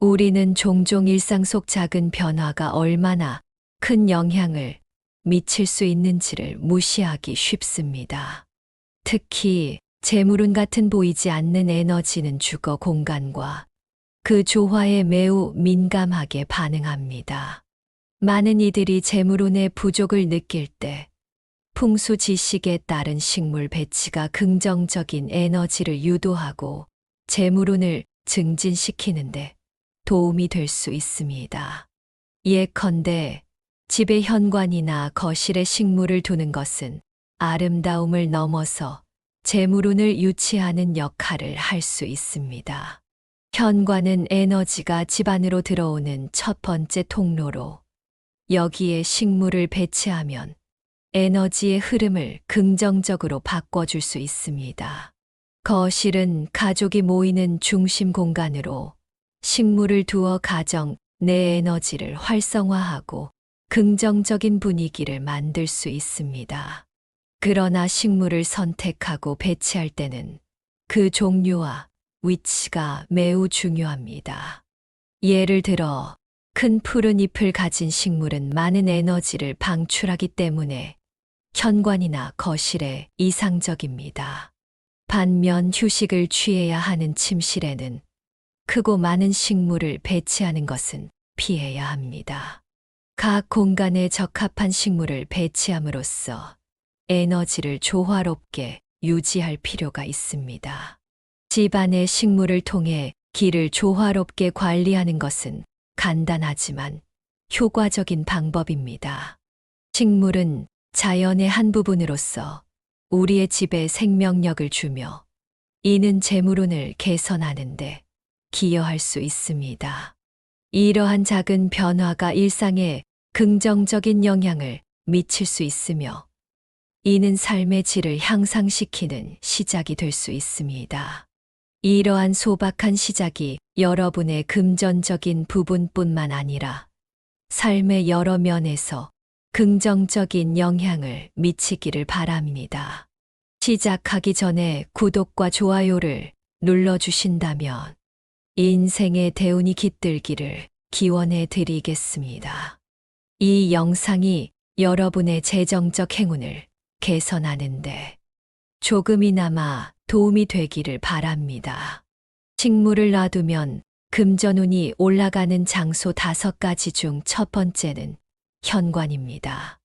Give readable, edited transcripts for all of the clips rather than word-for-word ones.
우리는 종종 일상 속 작은 변화가 얼마나 큰 영향을 미칠 수 있는지를 무시하기 쉽습니다. 특히 재물운 같은 보이지 않는 에너지는 주거 공간과 그 조화에 매우 민감하게 반응합니다. 많은 이들이 재물운의 부족을 느낄 때 풍수 지식에 따른 식물 배치가 긍정적인 에너지를 유도하고 재물운을 증진시키는데 도움이 될 수 있습니다. 예컨대 집의 현관이나 거실에 식물을 두는 것은 아름다움을 넘어서 재물운을 유치하는 역할을 할 수 있습니다. 현관은 에너지가 집 안으로 들어오는 첫 번째 통로로 여기에 식물을 배치하면 에너지의 흐름을 긍정적으로 바꿔줄 수 있습니다. 거실은 가족이 모이는 중심 공간으로 식물을 두어 가정 내 에너지를 활성화하고 긍정적인 분위기를 만들 수 있습니다. 그러나 식물을 선택하고 배치할 때는 그 종류와 위치가 매우 중요합니다. 예를 들어 큰 푸른 잎을 가진 식물은 많은 에너지를 방출하기 때문에 현관이나 거실에 이상적입니다. 반면 휴식을 취해야 하는 침실에는 크고 많은 식물을 배치하는 것은 피해야 합니다. 각 공간에 적합한 식물을 배치함으로써 에너지를 조화롭게 유지할 필요가 있습니다. 집안의 식물을 통해 기를 조화롭게 관리하는 것은 간단하지만 효과적인 방법입니다. 식물은 자연의 한 부분으로서 우리의 집에 생명력을 주며 이는 재물운을 개선하는데 기여할 수 있습니다. 이러한 작은 변화가 일상에 긍정적인 영향을 미칠 수 있으며 이는 삶의 질을 향상시키는 시작이 될 수 있습니다. 이러한 소박한 시작이 여러분의 금전적인 부분뿐만 아니라 삶의 여러 면에서 긍정적인 영향을 미치기를 바랍니다. 시작하기 전에 구독과 좋아요를 눌러주신다면 인생의 대운이 깃들기를 기원해 드리겠습니다. 이 영상이 여러분의 재정적 행운을 개선하는데 조금이나마 도움이 되기를 바랍니다. 식물을 놔두면 금전운이 올라가는 장소 5가지 중 첫 번째는 현관입니다.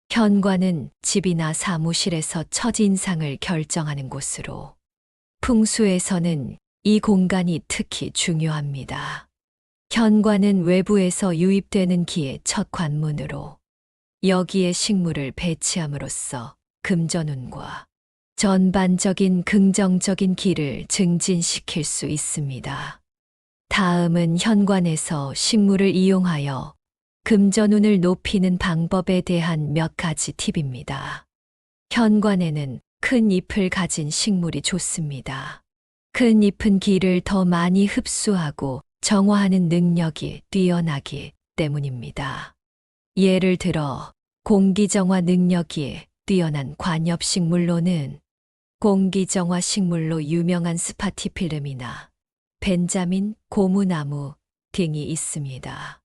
현관은 집이나 사무실에서 첫인상을 결정하는 곳으로 풍수에서는 이 공간이 특히 중요합니다. 현관은 외부에서 유입되는 기의 첫 관문으로 여기에 식물을 배치함으로써 금전운과 전반적인 긍정적인 기를 증진시킬 수 있습니다. 다음은 현관에서 식물을 이용하여 금전운을 높이는 방법에 대한 몇 가지 팁입니다. 현관에는 큰 잎을 가진 식물이 좋습니다. 큰 잎은 기를 더 많이 흡수하고 정화하는 능력이 뛰어나기 때문입니다. 예를 들어 공기정화 능력이 뛰어난 관엽식물로는 공기정화 식물로 유명한 스파티필름이나 벤자민, 고무나무 등이 있습니다.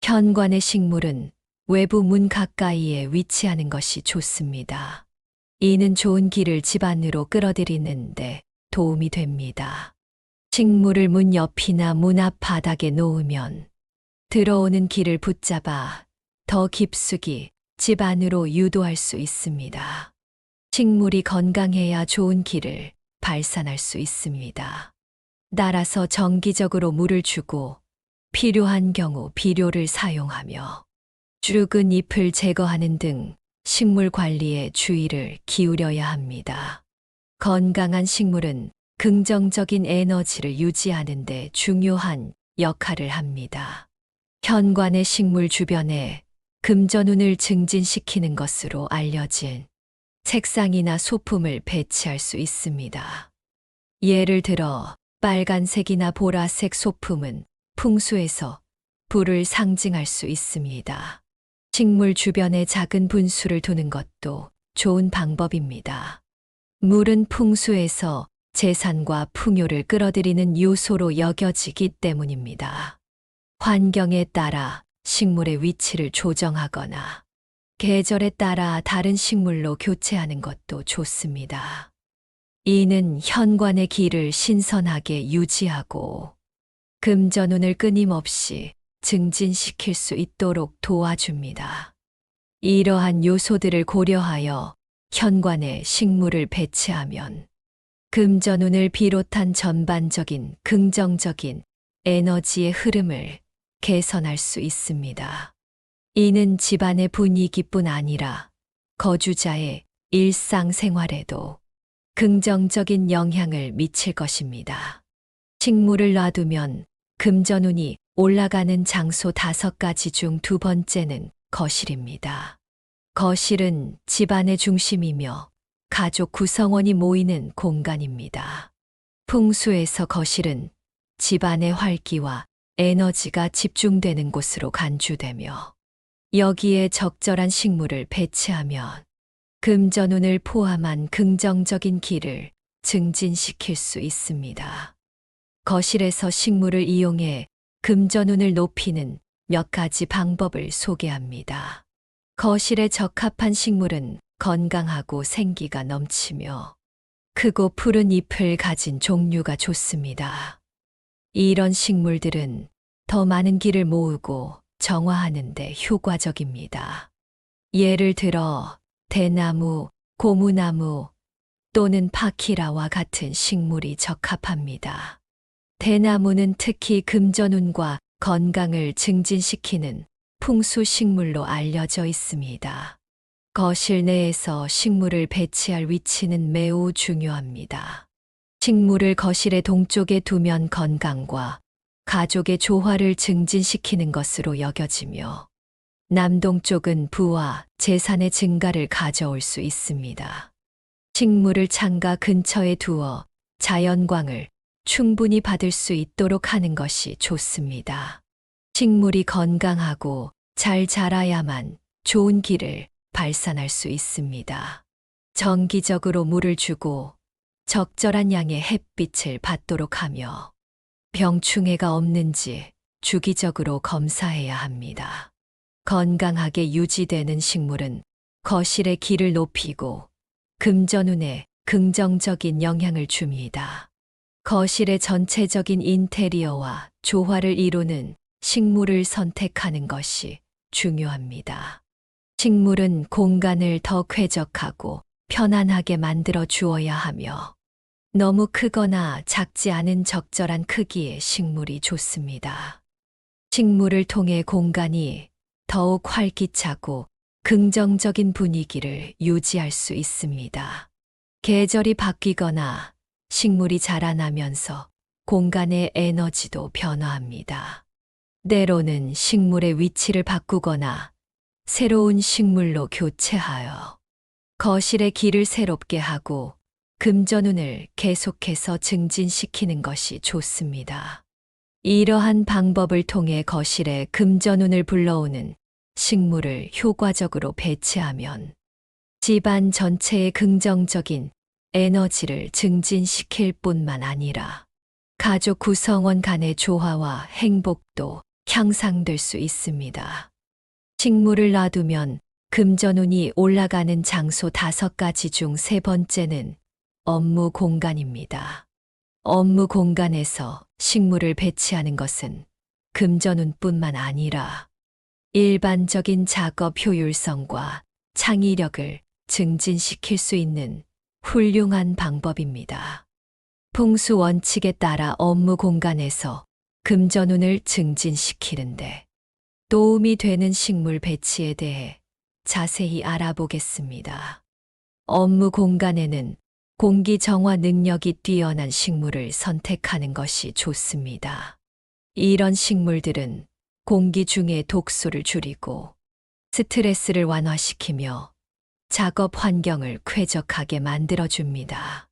현관의 식물은 외부 문 가까이에 위치하는 것이 좋습니다. 이는 좋은 기를 집 안으로 끌어들이는데 도움이 됩니다. 식물을 문 옆이나 문 앞 바닥에 놓으면 들어오는 기를 붙잡아 더 깊숙이 집 안으로 유도할 수 있습니다. 식물이 건강해야 좋은 기를 발산할 수 있습니다. 따라서 정기적으로 물을 주고 필요한 경우 비료를 사용하며 죽은 잎을 제거하는 등 식물 관리에 주의를 기울여야 합니다. 건강한 식물은 긍정적인 에너지를 유지하는 데 중요한 역할을 합니다. 현관의 식물 주변에 금전운을 증진시키는 것으로 알려진 책상이나 소품을 배치할 수 있습니다. 예를 들어 빨간색이나 보라색 소품은 풍수에서 불을 상징할 수 있습니다. 식물 주변에 작은 분수를 두는 것도 좋은 방법입니다. 물은 풍수에서 재산과 풍요를 끌어들이는 요소로 여겨지기 때문입니다. 환경에 따라 식물의 위치를 조정하거나 계절에 따라 다른 식물로 교체하는 것도 좋습니다. 이는 현관의 길을 신선하게 유지하고 금전운을 끊임없이 증진시킬 수 있도록 도와줍니다. 이러한 요소들을 고려하여 현관에 식물을 배치하면 금전운을 비롯한 전반적인 긍정적인 에너지의 흐름을 개선할 수 있습니다. 이는 집안의 분위기뿐 아니라 거주자의 일상생활에도 긍정적인 영향을 미칠 것입니다. 식물을 놔두면 금전운이 올라가는 장소 5가지 중 2번째는 거실입니다. 거실은 집안의 중심이며 가족 구성원이 모이는 공간입니다. 풍수에서 거실은 집안의 활기와 에너지가 집중되는 곳으로 간주되며 여기에 적절한 식물을 배치하면 금전운을 포함한 긍정적인 기를 증진시킬 수 있습니다. 거실에서 식물을 이용해 금전운을 높이는 몇 가지 방법을 소개합니다. 거실에 적합한 식물은 건강하고 생기가 넘치며 크고 푸른 잎을 가진 종류가 좋습니다. 이런 식물들은 더 많은 기를 모으고 정화하는 데 효과적입니다. 예를 들어 대나무, 고무나무 또는 파키라와 같은 식물이 적합합니다. 대나무는 특히 금전운과 건강을 증진시키는 풍수 식물로 알려져 있습니다. 거실 내에서 식물을 배치할 위치는 매우 중요합니다. 식물을 거실의 동쪽에 두면 건강과 가족의 조화를 증진시키는 것으로 여겨지며 남동쪽은 부와 재산의 증가를 가져올 수 있습니다. 식물을 창가 근처에 두어 자연광을 충분히 받을 수 있도록 하는 것이 좋습니다. 식물이 건강하고 잘 자라야만 좋은 기를 발산할 수 있습니다. 정기적으로 물을 주고 적절한 양의 햇빛을 받도록 하며 병충해가 없는지 주기적으로 검사해야 합니다. 건강하게 유지되는 식물은 거실의 기를 높이고 금전운에 긍정적인 영향을 줍니다. 거실의 전체적인 인테리어와 조화를 이루는 식물을 선택하는 것이 중요합니다. 식물은 공간을 더 쾌적하고 편안하게 만들어 주어야 하며 너무 크거나 작지 않은 적절한 크기의 식물이 좋습니다. 식물을 통해 공간이 더욱 활기차고 긍정적인 분위기를 유지할 수 있습니다. 계절이 바뀌거나 식물이 자라나면서 공간의 에너지도 변화합니다. 때로는 식물의 위치를 바꾸거나 새로운 식물로 교체하여 거실의 기를 새롭게 하고 금전운을 계속해서 증진시키는 것이 좋습니다. 이러한 방법을 통해 거실에 금전운을 불러오는 식물을 효과적으로 배치하면 집안 전체의 긍정적인 에너지를 증진시킬 뿐만 아니라 가족 구성원 간의 조화와 행복도 향상될 수 있습니다. 식물을 놔두면 금전운이 올라가는 장소 5가지 중 3번째는 업무 공간입니다. 업무 공간에서 식물을 배치하는 것은 금전운뿐만 아니라 일반적인 작업 효율성과 창의력을 증진시킬 수 있는 훌륭한 방법입니다. 풍수 원칙에 따라 업무 공간에서 금전운을 증진시키는데 도움이 되는 식물 배치에 대해 자세히 알아보겠습니다. 업무 공간에는 공기 정화 능력이 뛰어난 식물을 선택하는 것이 좋습니다. 이런 식물들은 공기 중의 독소를 줄이고 스트레스를 완화시키며 작업 환경을 쾌적하게 만들어줍니다.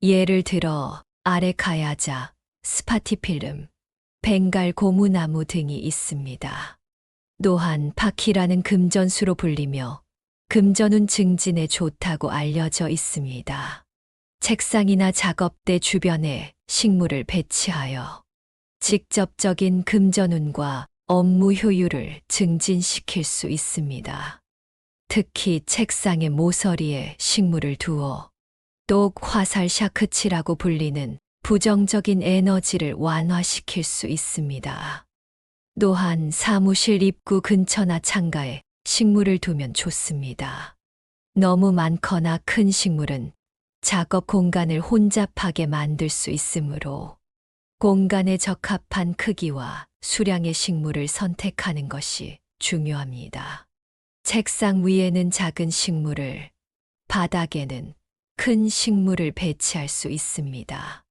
예를 들어 아레카야자, 스파티필름, 벵갈 고무나무 등이 있습니다. 또한 파키라는 금전수로 불리며 금전운 증진에 좋다고 알려져 있습니다. 책상이나 작업대 주변에 식물을 배치하여 직접적인 금전운과 업무 효율을 증진시킬 수 있습니다. 특히 책상의 모서리에 식물을 두어 똑 화살 샤크치라고 불리는 부정적인 에너지를 완화시킬 수 있습니다. 또한 사무실 입구 근처나 창가에 식물을 두면 좋습니다. 너무 많거나 큰 식물은 작업 공간을 혼잡하게 만들 수 있으므로 공간에 적합한 크기와 수량의 식물을 선택하는 것이 중요합니다. 책상 위에는 작은 식물을, 바닥에는 큰 식물을 배치할 수 있습니다.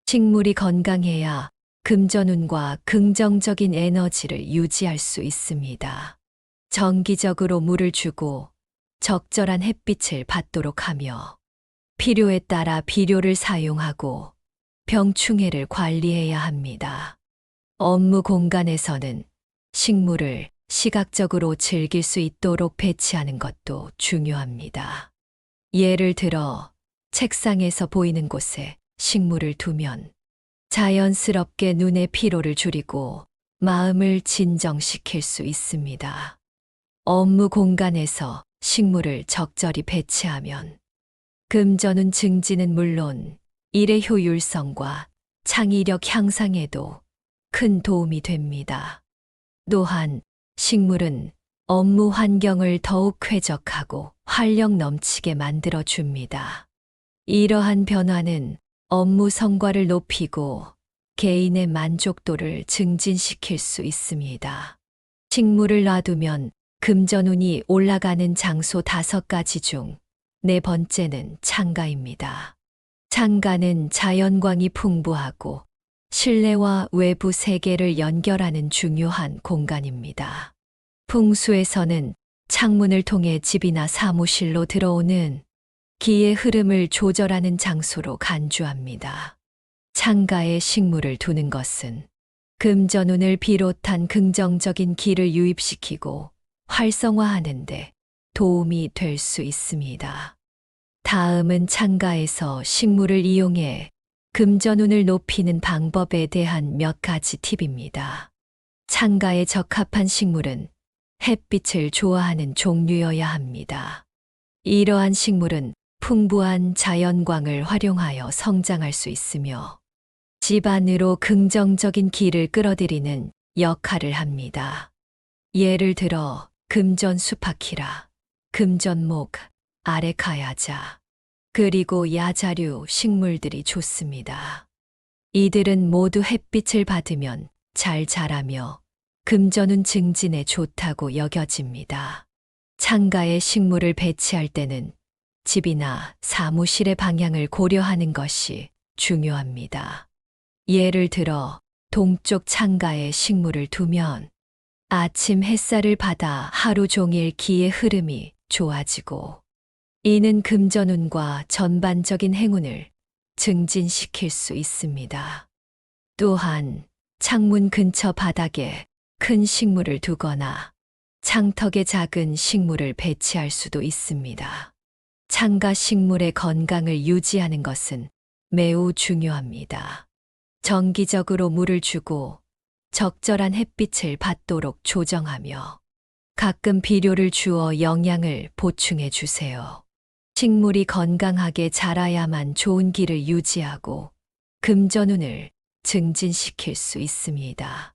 식물이 건강해야 금전운과 긍정적인 에너지를 유지할 수 있습니다. 정기적으로 물을 주고 적절한 햇빛을 받도록 하며 필요에 따라 비료를 사용하고 병충해를 관리해야 합니다. 업무 공간에서는 식물을 시각적으로 즐길 수 있도록 배치하는 것도 중요합니다. 예를 들어 책상에서 보이는 곳에 식물을 두면 자연스럽게 눈의 피로를 줄이고 마음을 진정시킬 수 있습니다. 업무 공간에서 식물을 적절히 배치하면 금전운 증진은 물론 일의 효율성과 창의력 향상에도 큰 도움이 됩니다. 또한 식물은 업무 환경을 더욱 쾌적하고 활력 넘치게 만들어 줍니다. 이러한 변화는 업무 성과를 높이고 개인의 만족도를 증진시킬 수 있습니다. 식물을 놔두면 금전운이 올라가는 장소 5가지 중 4번째는 창가입니다. 창가는 자연광이 풍부하고 실내와 외부 세계를 연결하는 중요한 공간입니다. 풍수에서는 창문을 통해 집이나 사무실로 들어오는 기의 흐름을 조절하는 장소로 간주합니다. 창가에 식물을 두는 것은 금전운을 비롯한 긍정적인 기를 유입시키고 활성화하는 데 도움이 될 수 있습니다. 다음은 창가에서 식물을 이용해 금전운을 높이는 방법에 대한 몇 가지 팁입니다. 창가에 적합한 식물은 햇빛을 좋아하는 종류여야 합니다. 이러한 식물은 풍부한 자연광을 활용하여 성장할 수 있으며 집 안으로 긍정적인 기를 끌어들이는 역할을 합니다. 예를 들어 금전수파키라, 금전목, 아레카야자, 그리고 야자류 식물들이 좋습니다. 이들은 모두 햇빛을 받으면 잘 자라며 금전운 증진에 좋다고 여겨집니다. 창가에 식물을 배치할 때는 집이나 사무실의 방향을 고려하는 것이 중요합니다. 예를 들어 동쪽 창가에 식물을 두면 아침 햇살을 받아 하루 종일 기의 흐름이 좋아지고 이는 금전운과 전반적인 행운을 증진시킬 수 있습니다. 또한 창문 근처 바닥에 큰 식물을 두거나 창턱에 작은 식물을 배치할 수도 있습니다. 창가 식물의 건강을 유지하는 것은 매우 중요합니다. 정기적으로 물을 주고 적절한 햇빛을 받도록 조정하며 가끔 비료를 주어 영양을 보충해 주세요. 식물이 건강하게 자라야만 좋은 기를 유지하고 금전운을 증진시킬 수 있습니다.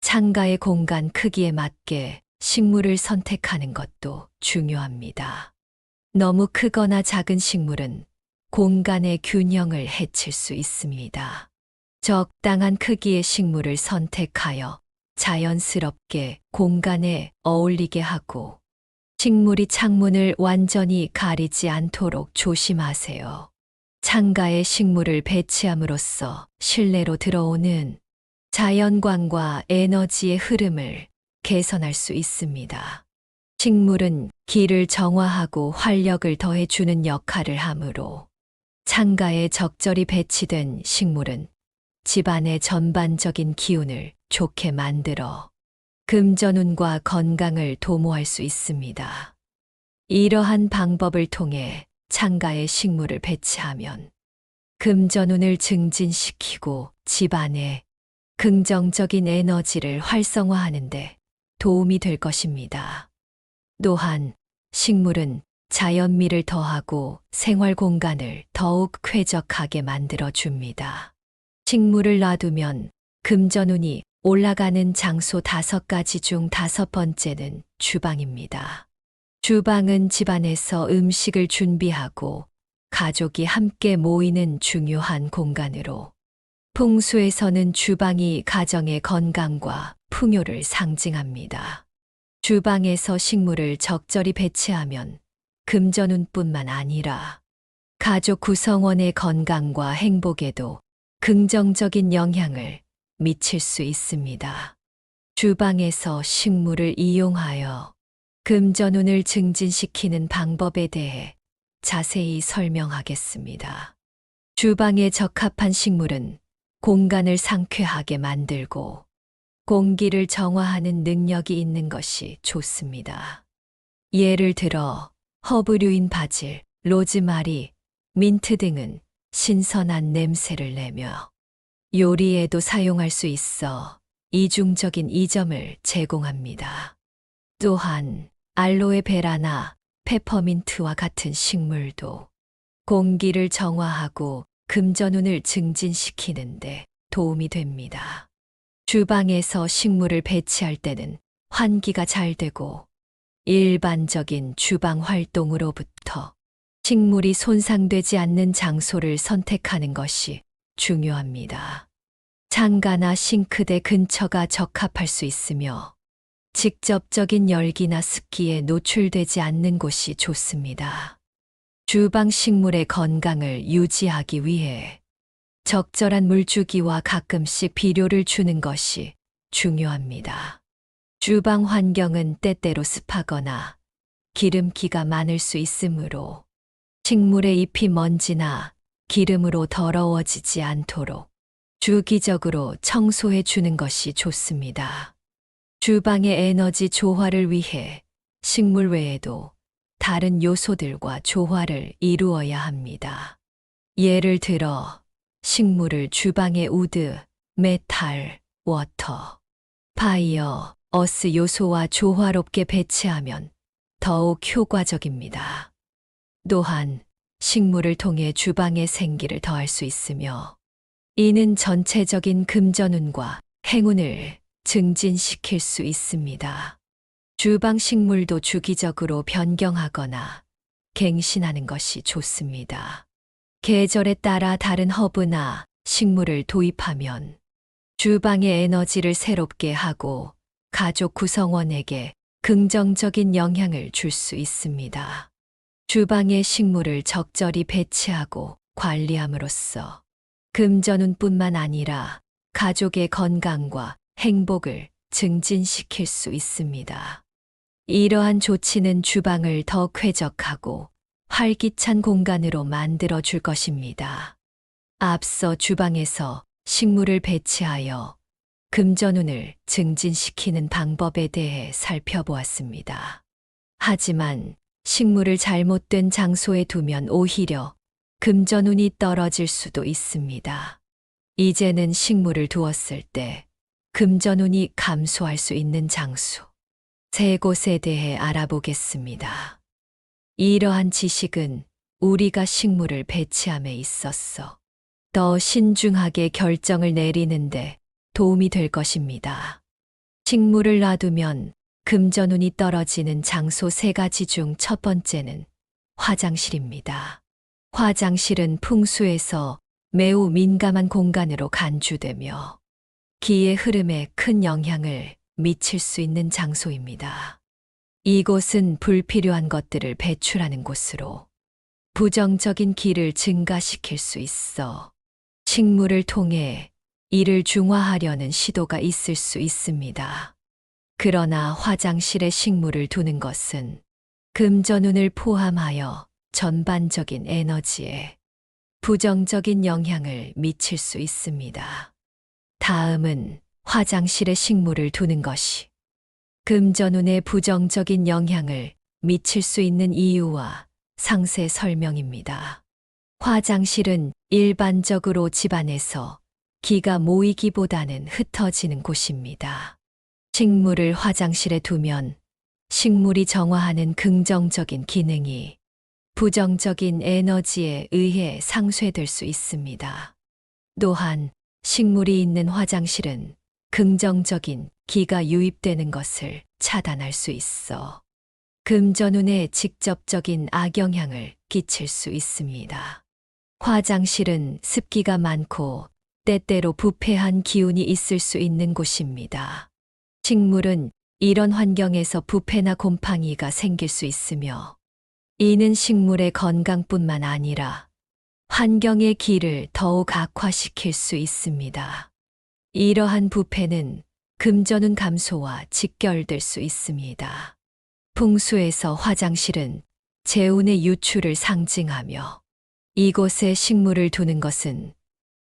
창가의 공간 크기에 맞게 식물을 선택하는 것도 중요합니다. 너무 크거나 작은 식물은 공간의 균형을 해칠 수 있습니다. 적당한 크기의 식물을 선택하여 자연스럽게 공간에 어울리게 하고 식물이 창문을 완전히 가리지 않도록 조심하세요. 창가에 식물을 배치함으로써 실내로 들어오는 자연광과 에너지의 흐름을 개선할 수 있습니다. 식물은 기를 정화하고 활력을 더해주는 역할을 하므로 창가에 적절히 배치된 식물은 집안의 전반적인 기운을 좋게 만들어 금전운과 건강을 도모할 수 있습니다. 이러한 방법을 통해 창가에 식물을 배치하면 금전운을 증진시키고 집안에 긍정적인 에너지를 활성화하는 데 도움이 될 것입니다. 또한 식물은 자연미를 더하고 생활 공간을 더욱 쾌적하게 만들어 줍니다. 식물을 놔두면 금전운이 올라가는 장소 5가지 중 5번째는 주방입니다. 주방은 집안에서 음식을 준비하고 가족이 함께 모이는 중요한 공간으로 풍수에서는 주방이 가정의 건강과 풍요를 상징합니다. 주방에서 식물을 적절히 배치하면 금전운뿐만 아니라 가족 구성원의 건강과 행복에도 긍정적인 영향을 미칠 수 있습니다. 주방에서 식물을 이용하여 금전운을 증진시키는 방법에 대해 자세히 설명하겠습니다. 주방에 적합한 식물은 공간을 상쾌하게 만들고 공기를 정화하는 능력이 있는 것이 좋습니다. 예를 들어 허브류인 바질, 로즈마리, 민트 등은 신선한 냄새를 내며 요리에도 사용할 수 있어 이중적인 이점을 제공합니다. 또한 알로에베라나 페퍼민트와 같은 식물도 공기를 정화하고 금전운을 증진시키는데 도움이 됩니다. 주방에서 식물을 배치할 때는 환기가 잘 되고 일반적인 주방 활동으로부터 식물이 손상되지 않는 장소를 선택하는 것이 중요합니다. 창가나 싱크대 근처가 적합할 수 있으며 직접적인 열기나 습기에 노출되지 않는 곳이 좋습니다. 주방 식물의 건강을 유지하기 위해 적절한 물주기와 가끔씩 비료를 주는 것이 중요합니다. 주방 환경은 때때로 습하거나 기름기가 많을 수 있으므로 식물의 잎이 먼지나 기름으로 더러워지지 않도록 주기적으로 청소해 주는 것이 좋습니다. 주방의 에너지 조화를 위해 식물 외에도 다른 요소들과 조화를 이루어야 합니다. 예를 들어 식물을 주방의 우드, 메탈, 워터, 파이어, 어스 요소와 조화롭게 배치하면 더욱 효과적입니다. 또한 식물을 통해 주방의 생기를 더할 수 있으며 이는 전체적인 금전운과 행운을 증진시킬 수 있습니다. 주방 식물도 주기적으로 변경하거나 갱신하는 것이 좋습니다. 계절에 따라 다른 허브나 식물을 도입하면 주방의 에너지를 새롭게 하고 가족 구성원에게 긍정적인 영향을 줄 수 있습니다. 주방에 식물을 적절히 배치하고 관리함으로써 금전운뿐만 아니라 가족의 건강과 행복을 증진시킬 수 있습니다. 이러한 조치는 주방을 더 쾌적하고 활기찬 공간으로 만들어 줄 것입니다. 앞서 주방에서 식물을 배치하여 금전운을 증진시키는 방법에 대해 살펴보았습니다. 하지만 식물을 잘못된 장소에 두면 오히려 금전운이 떨어질 수도 있습니다. 이제는 식물을 두었을 때 금전운이 감소할 수 있는 장소, 3곳에 대해 알아보겠습니다. 이러한 지식은 우리가 식물을 배치함에 있어서 더 신중하게 결정을 내리는데 도움이 될 것입니다. 식물을 놔두면 금전운이 떨어지는 장소 3가지 중 첫 번째는 화장실입니다. 화장실은 풍수에서 매우 민감한 공간으로 간주되며 기의 흐름에 큰 영향을 미칠 수 있는 장소입니다. 이곳은 불필요한 것들을 배출하는 곳으로 부정적인 기를 증가시킬 수 있어 식물을 통해 이를 중화하려는 시도가 있을 수 있습니다. 그러나 화장실에 식물을 두는 것은 금전운을 포함하여 전반적인 에너지에 부정적인 영향을 미칠 수 있습니다. 다음은 화장실에 식물을 두는 것이 금전운에 부정적인 영향을 미칠 수 있는 이유와 상세 설명입니다. 화장실은 일반적으로 집안에서 기가 모이기보다는 흩어지는 곳입니다. 식물을 화장실에 두면 식물이 정화하는 긍정적인 기능이 부정적인 에너지에 의해 상쇄될 수 있습니다. 또한 식물이 있는 화장실은 긍정적인 기가 유입되는 것을 차단할 수 있어 금전운에 직접적인 악영향을 끼칠 수 있습니다. 화장실은 습기가 많고 때때로 부패한 기운이 있을 수 있는 곳입니다. 식물은 이런 환경에서 부패나 곰팡이가 생길 수 있으며 이는 식물의 건강뿐만 아니라 환경의 기를 더욱 악화시킬 수 있습니다. 이러한 부패는 금전운 감소와 직결될 수 있습니다. 풍수에서 화장실은 재운의 유출을 상징하며 이곳에 식물을 두는 것은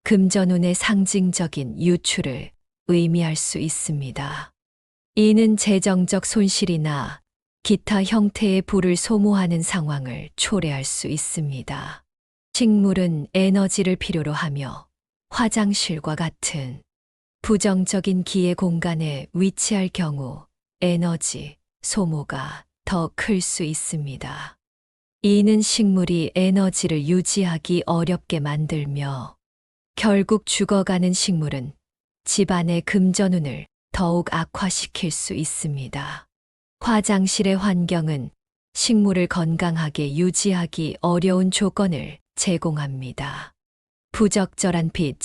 금전운의 상징적인 유출을 의미할 수 있습니다. 이는 재정적 손실이나 기타 형태의 부를 소모하는 상황을 초래할 수 있습니다. 식물은 에너지를 필요로 하며 화장실과 같은 부정적인 기의 공간에 위치할 경우 에너지 소모가 더 클 수 있습니다. 이는 식물이 에너지를 유지하기 어렵게 만들며 결국 죽어가는 식물은 집안의 금전운을 더욱 악화시킬 수 있습니다. 화장실의 환경은 식물을 건강하게 유지하기 어려운 조건을 제공합니다. 부적절한 빛,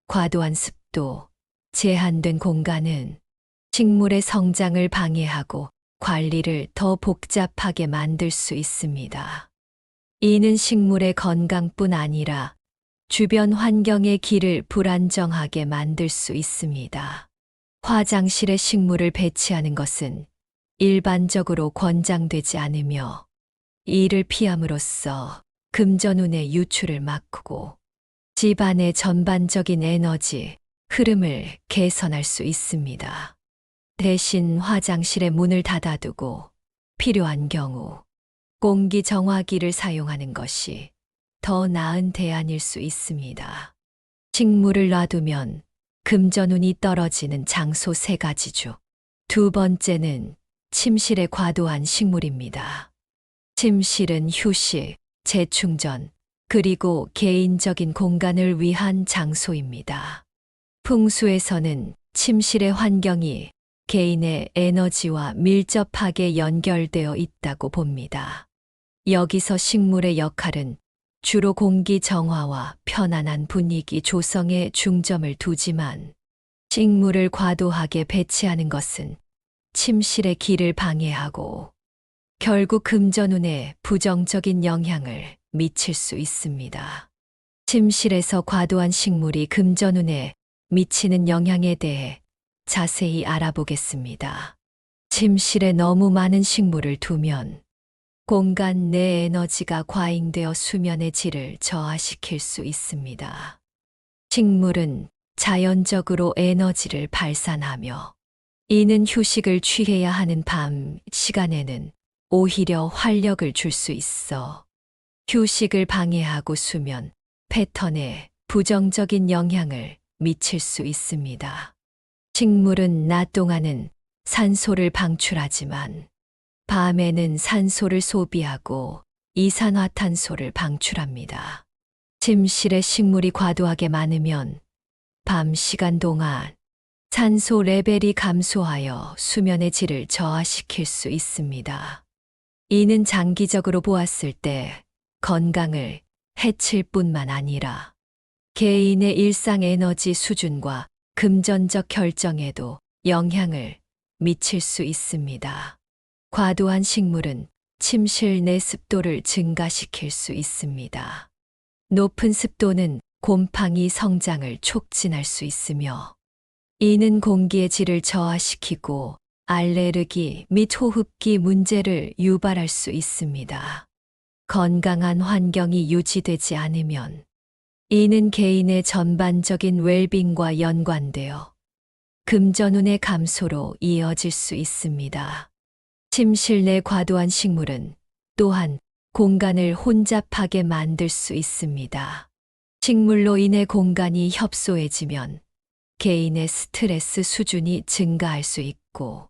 과도한 습도, 제한된 공간은 식물의 성장을 방해하고 관리를 더 복잡하게 만들 수 있습니다. 이는 식물의 건강뿐 아니라 주변 환경의 기를 불안정하게 만들 수 있습니다. 화장실에 식물을 배치하는 것은 일반적으로 권장되지 않으며 이를 피함으로써 금전운의 유출을 막고 집안의 전반적인 에너지 흐름을 개선할 수 있습니다. 대신 화장실의 문을 닫아두고 필요한 경우 공기 정화기를 사용하는 것이 더 나은 대안일 수 있습니다. 식물을 놔두면 금전운이 떨어지는 장소 3가지 중 두 번째는 침실에 과도한 식물입니다. 침실은 휴식, 재충전, 그리고 개인적인 공간을 위한 장소입니다. 풍수에서는 침실의 환경이 개인의 에너지와 밀접하게 연결되어 있다고 봅니다. 여기서 식물의 역할은 주로 공기 정화와 편안한 분위기 조성에 중점을 두지만 식물을 과도하게 배치하는 것은 침실의 기를 방해하고 결국 금전운에 부정적인 영향을 미칠 수 있습니다. 침실에서 과도한 식물이 금전운에 미치는 영향에 대해 자세히 알아보겠습니다. 침실에 너무 많은 식물을 두면 공간 내 에너지가 과잉되어 수면의 질을 저하시킬 수 있습니다. 식물은 자연적으로 에너지를 발산하며 이는 휴식을 취해야 하는 밤 시간에는 오히려 활력을 줄 수 있어 휴식을 방해하고 수면 패턴에 부정적인 영향을 미칠 수 있습니다. 식물은 낮 동안은 산소를 방출하지만 밤에는 산소를 소비하고 이산화탄소를 방출합니다. 침실에 식물이 과도하게 많으면 밤 시간 동안 산소 레벨이 감소하여 수면의 질을 저하시킬 수 있습니다. 이는 장기적으로 보았을 때 건강을 해칠 뿐만 아니라 개인의 일상 에너지 수준과 금전적 결정에도 영향을 미칠 수 있습니다. 과도한 식물은 침실 내 습도를 증가시킬 수 있습니다. 높은 습도는 곰팡이 성장을 촉진할 수 있으며 이는 공기의 질을 저하시키고 알레르기 및 호흡기 문제를 유발할 수 있습니다. 건강한 환경이 유지되지 않으면 이는 개인의 전반적인 웰빙과 연관되어 금전운의 감소로 이어질 수 있습니다. 침실 내 과도한 식물은 또한 공간을 혼잡하게 만들 수 있습니다. 식물로 인해 공간이 협소해지면 개인의 스트레스 수준이 증가할 수 있고,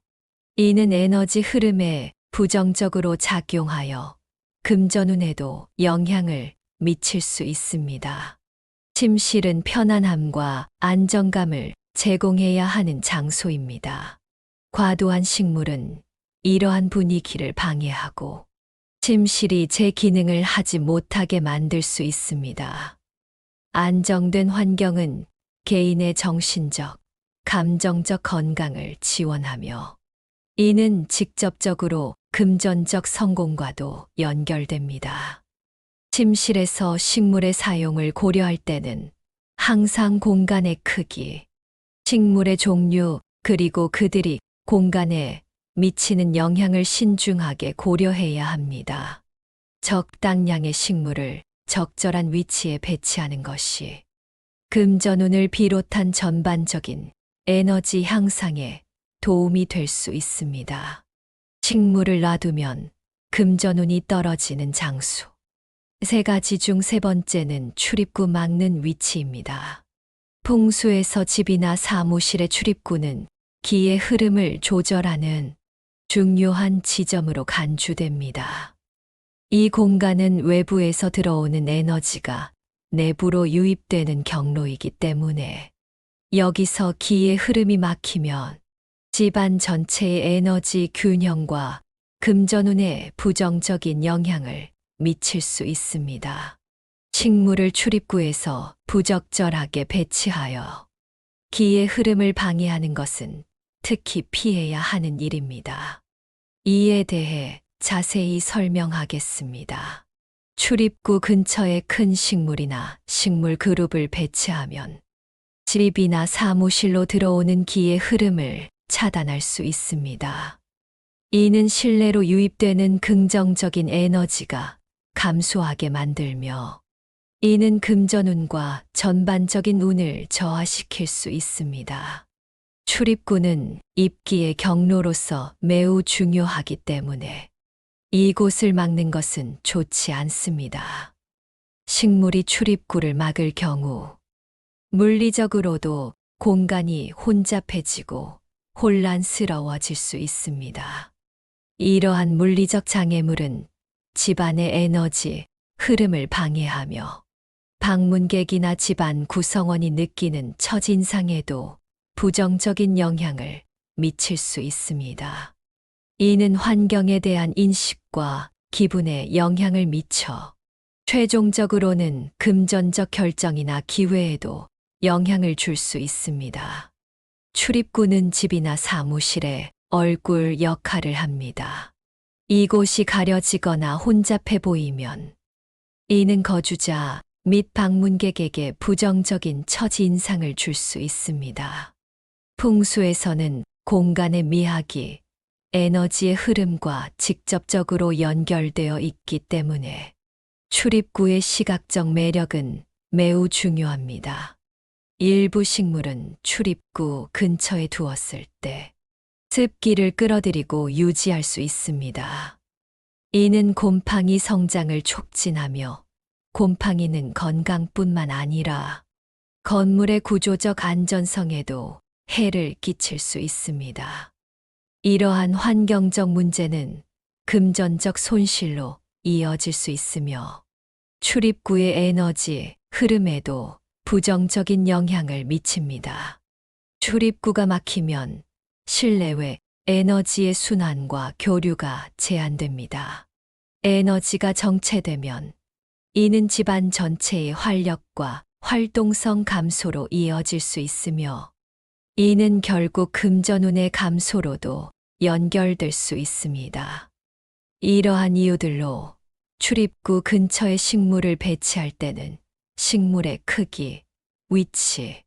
이는 에너지 흐름에 부정적으로 작용하여 금전운에도 영향을 미칠 수 있습니다. 침실은 편안함과 안정감을 제공해야 하는 장소입니다. 과도한 식물은 이러한 분위기를 방해하고 침실이 제 기능을 하지 못하게 만들 수 있습니다. 안정된 환경은 개인의 정신적, 감정적 건강을 지원하며 이는 직접적으로 금전적 성공과도 연결됩니다. 침실에서 식물의 사용을 고려할 때는 항상 공간의 크기, 식물의 종류, 그리고 그들이 공간에 미치는 영향을 신중하게 고려해야 합니다. 적당량의 식물을 적절한 위치에 배치하는 것이 금전운을 비롯한 전반적인 에너지 향상에 도움이 될 수 있습니다. 식물을 놔두면 금전운이 떨어지는 장소. 세 가지 중 세 번째는 출입구 막는 위치입니다. 풍수에서 집이나 사무실의 출입구는 기의 흐름을 조절하는 중요한 지점으로 간주됩니다. 이 공간은 외부에서 들어오는 에너지가 내부로 유입되는 경로이기 때문에 여기서 기의 흐름이 막히면 집안 전체의 에너지 균형과 금전운에 부정적인 영향을 미칠 수 있습니다. 식물을 출입구에서 부적절하게 배치하여 기의 흐름을 방해하는 것은 특히 피해야 하는 일입니다. 이에 대해 자세히 설명하겠습니다. 출입구 근처에 큰 식물이나 식물 그룹을 배치하면 집이나 사무실로 들어오는 기의 흐름을 차단할 수 있습니다. 이는 실내로 유입되는 긍정적인 에너지가 감소하게 만들며 이는 금전운과 전반적인 운을 저하시킬 수 있습니다. 출입구는 입기의 경로로서 매우 중요하기 때문에 이곳을 막는 것은 좋지 않습니다. 식물이 출입구를 막을 경우 물리적으로도 공간이 혼잡해지고 혼란스러워질 수 있습니다. 이러한 물리적 장애물은 집안의 에너지 흐름을 방해하며 방문객이나 집안 구성원이 느끼는 첫인상에도 부정적인 영향을 미칠 수 있습니다. 이는 환경에 대한 인식과 기분에 영향을 미쳐 최종적으로는 금전적 결정이나 기회에도 영향을 줄 수 있습니다. 출입구는 집이나 사무실의 얼굴 역할을 합니다. 이곳이 가려지거나 혼잡해 보이면 이는 거주자 및 방문객에게 부정적인 첫인상을 줄 수 있습니다. 풍수에서는 공간의 미학이 에너지의 흐름과 직접적으로 연결되어 있기 때문에 출입구의 시각적 매력은 매우 중요합니다. 일부 식물은 출입구 근처에 두었을 때 습기를 끌어들이고 유지할 수 있습니다. 이는 곰팡이 성장을 촉진하며 곰팡이는 건강뿐만 아니라 건물의 구조적 안전성에도 해를 끼칠 수 있습니다. 이러한 환경적 문제는 금전적 손실로 이어질 수 있으며 출입구의 에너지 흐름에도 부정적인 영향을 미칩니다. 출입구가 막히면 실내외 에너지의 순환과 교류가 제한됩니다. 에너지가 정체되면 이는 집안 전체의 활력과 활동성 감소로 이어질 수 있으며 이는 결국 금전운의 감소로도 연결될 수 있습니다. 이러한 이유들로 출입구 근처에 식물을 배치할 때는 식물의 크기, 위치,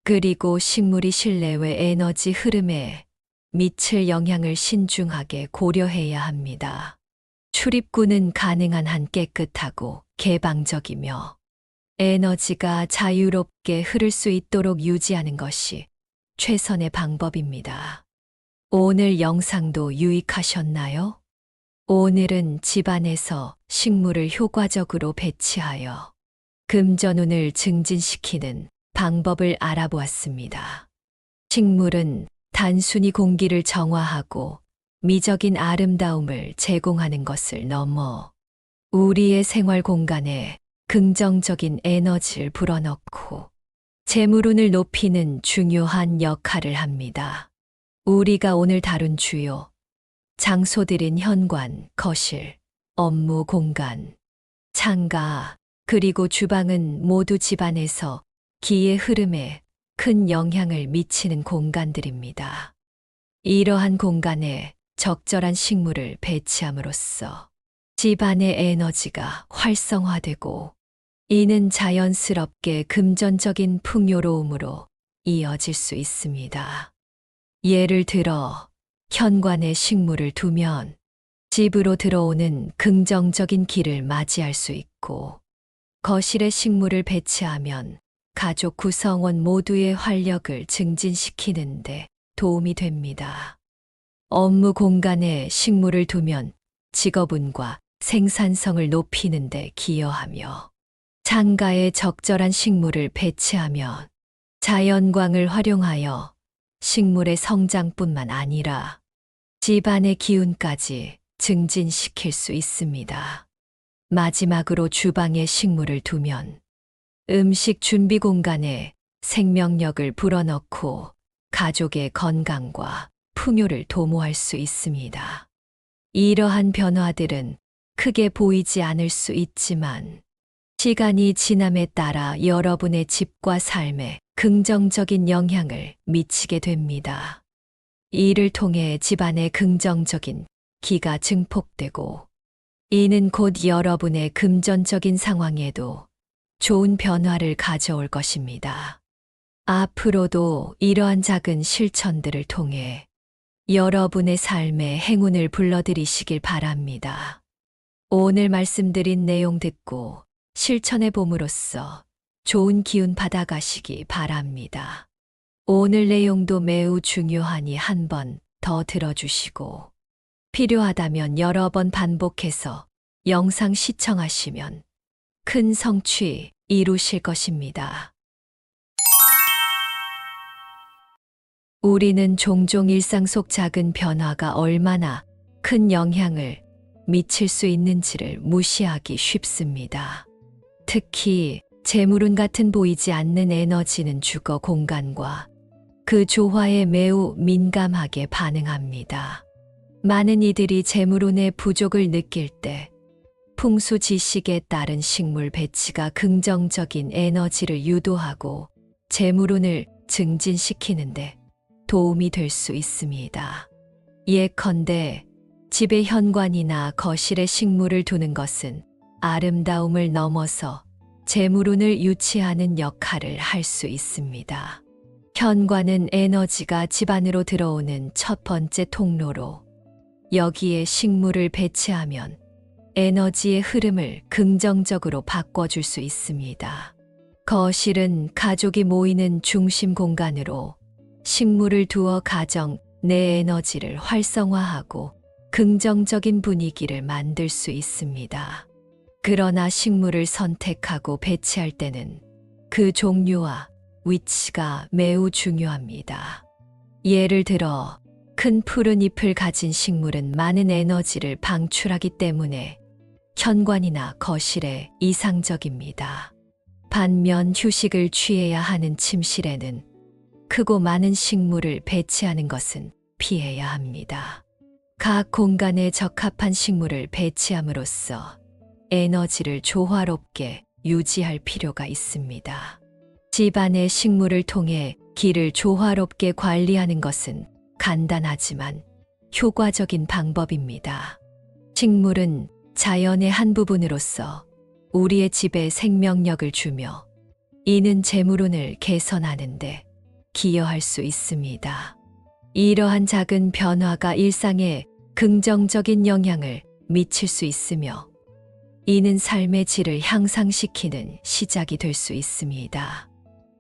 그리고 식물이 실내외 에너지 흐름에 미칠 영향을 신중하게 고려해야 합니다. 출입구는 가능한 한 깨끗하고 개방적이며 에너지가 자유롭게 흐를 수 있도록 유지하는 것이 최선의 방법입니다. 오늘 영상도 유익하셨나요? 오늘은 집안에서 식물을 효과적으로 배치하여 금전운을 증진시키는 방법을 알아보았습니다. 식물은 단순히 공기를 정화하고 미적인 아름다움을 제공하는 것을 넘어 우리의 생활 공간에 긍정적인 에너지를 불어넣고 재물운을 높이는 중요한 역할을 합니다. 우리가 오늘 다룬 주요 장소들인 현관, 거실, 업무 공간, 창가, 그리고 주방은 모두 집안에서 기의 흐름에 큰 영향을 미치는 공간들입니다. 이러한 공간에 적절한 식물을 배치함으로써 집안의 에너지가 활성화되고 이는 자연스럽게 금전적인 풍요로움으로 이어질 수 있습니다. 예를 들어 현관에 식물을 두면 집으로 들어오는 긍정적인 기를 맞이할 수 있고 거실에 식물을 배치하면 가족 구성원 모두의 활력을 증진시키는 데 도움이 됩니다. 업무 공간에 식물을 두면 직업운과 생산성을 높이는 데 기여하며 창가에 적절한 식물을 배치하면 자연광을 활용하여 식물의 성장뿐만 아니라 집안의 기운까지 증진시킬 수 있습니다. 마지막으로 주방에 식물을 두면 음식 준비 공간에 생명력을 불어넣고 가족의 건강과 풍요를 도모할 수 있습니다. 이러한 변화들은 크게 보이지 않을 수 있지만 시간이 지남에 따라 여러분의 집과 삶에 긍정적인 영향을 미치게 됩니다. 이를 통해 집안에 긍정적인 기가 증폭되고 이는 곧 여러분의 금전적인 상황에도 좋은 변화를 가져올 것입니다. 앞으로도 이러한 작은 실천들을 통해 여러분의 삶에 행운을 불러들이시길 바랍니다. 오늘 말씀드린 내용 듣고 실천해 봄으로써 좋은 기운 받아가시기 바랍니다. 오늘 내용도 매우 중요하니 한 번 더 들어주시고 필요하다면 여러 번 반복해서 영상 시청하시면 큰 성취 이루실 것입니다. 우리는 종종 일상 속 작은 변화가 얼마나 큰 영향을 미칠 수 있는지를 무시하기 쉽습니다. 특히 재물운 같은 보이지 않는 에너지는 주거 공간과 그 조화에 매우 민감하게 반응합니다. 많은 이들이 재물운의 부족을 느낄 때 풍수 지식에 따른 식물 배치가 긍정적인 에너지를 유도하고 재물운을 증진시키는데 도움이 될 수 있습니다. 예컨대 집의 현관이나 거실에 식물을 두는 것은 아름다움을 넘어서 재물운을 유치하는 역할을 할 수 있습니다. 현관은 에너지가 집 안으로 들어오는 첫 번째 통로로 여기에 식물을 배치하면 에너지의 흐름을 긍정적으로 바꿔줄 수 있습니다. 거실은 가족이 모이는 중심 공간으로 식물을 두어 가정 내 에너지를 활성화하고 긍정적인 분위기를 만들 수 있습니다. 그러나 식물을 선택하고 배치할 때는 그 종류와 위치가 매우 중요합니다. 예를 들어 큰 푸른 잎을 가진 식물은 많은 에너지를 방출하기 때문에 현관이나 거실에 이상적입니다. 반면 휴식을 취해야 하는 침실에는 크고 많은 식물을 배치하는 것은 피해야 합니다. 각 공간에 적합한 식물을 배치함으로써 에너지를 조화롭게 유지할 필요가 있습니다. 집안의 식물을 통해 기를 조화롭게 관리하는 것은 간단하지만 효과적인 방법입니다. 식물은 자연의 한 부분으로서 우리의 집에 생명력을 주며 이는 재물운을 개선하는 데 기여할 수 있습니다. 이러한 작은 변화가 일상에 긍정적인 영향을 미칠 수 있으며 이는 삶의 질을 향상시키는 시작이 될 수 있습니다.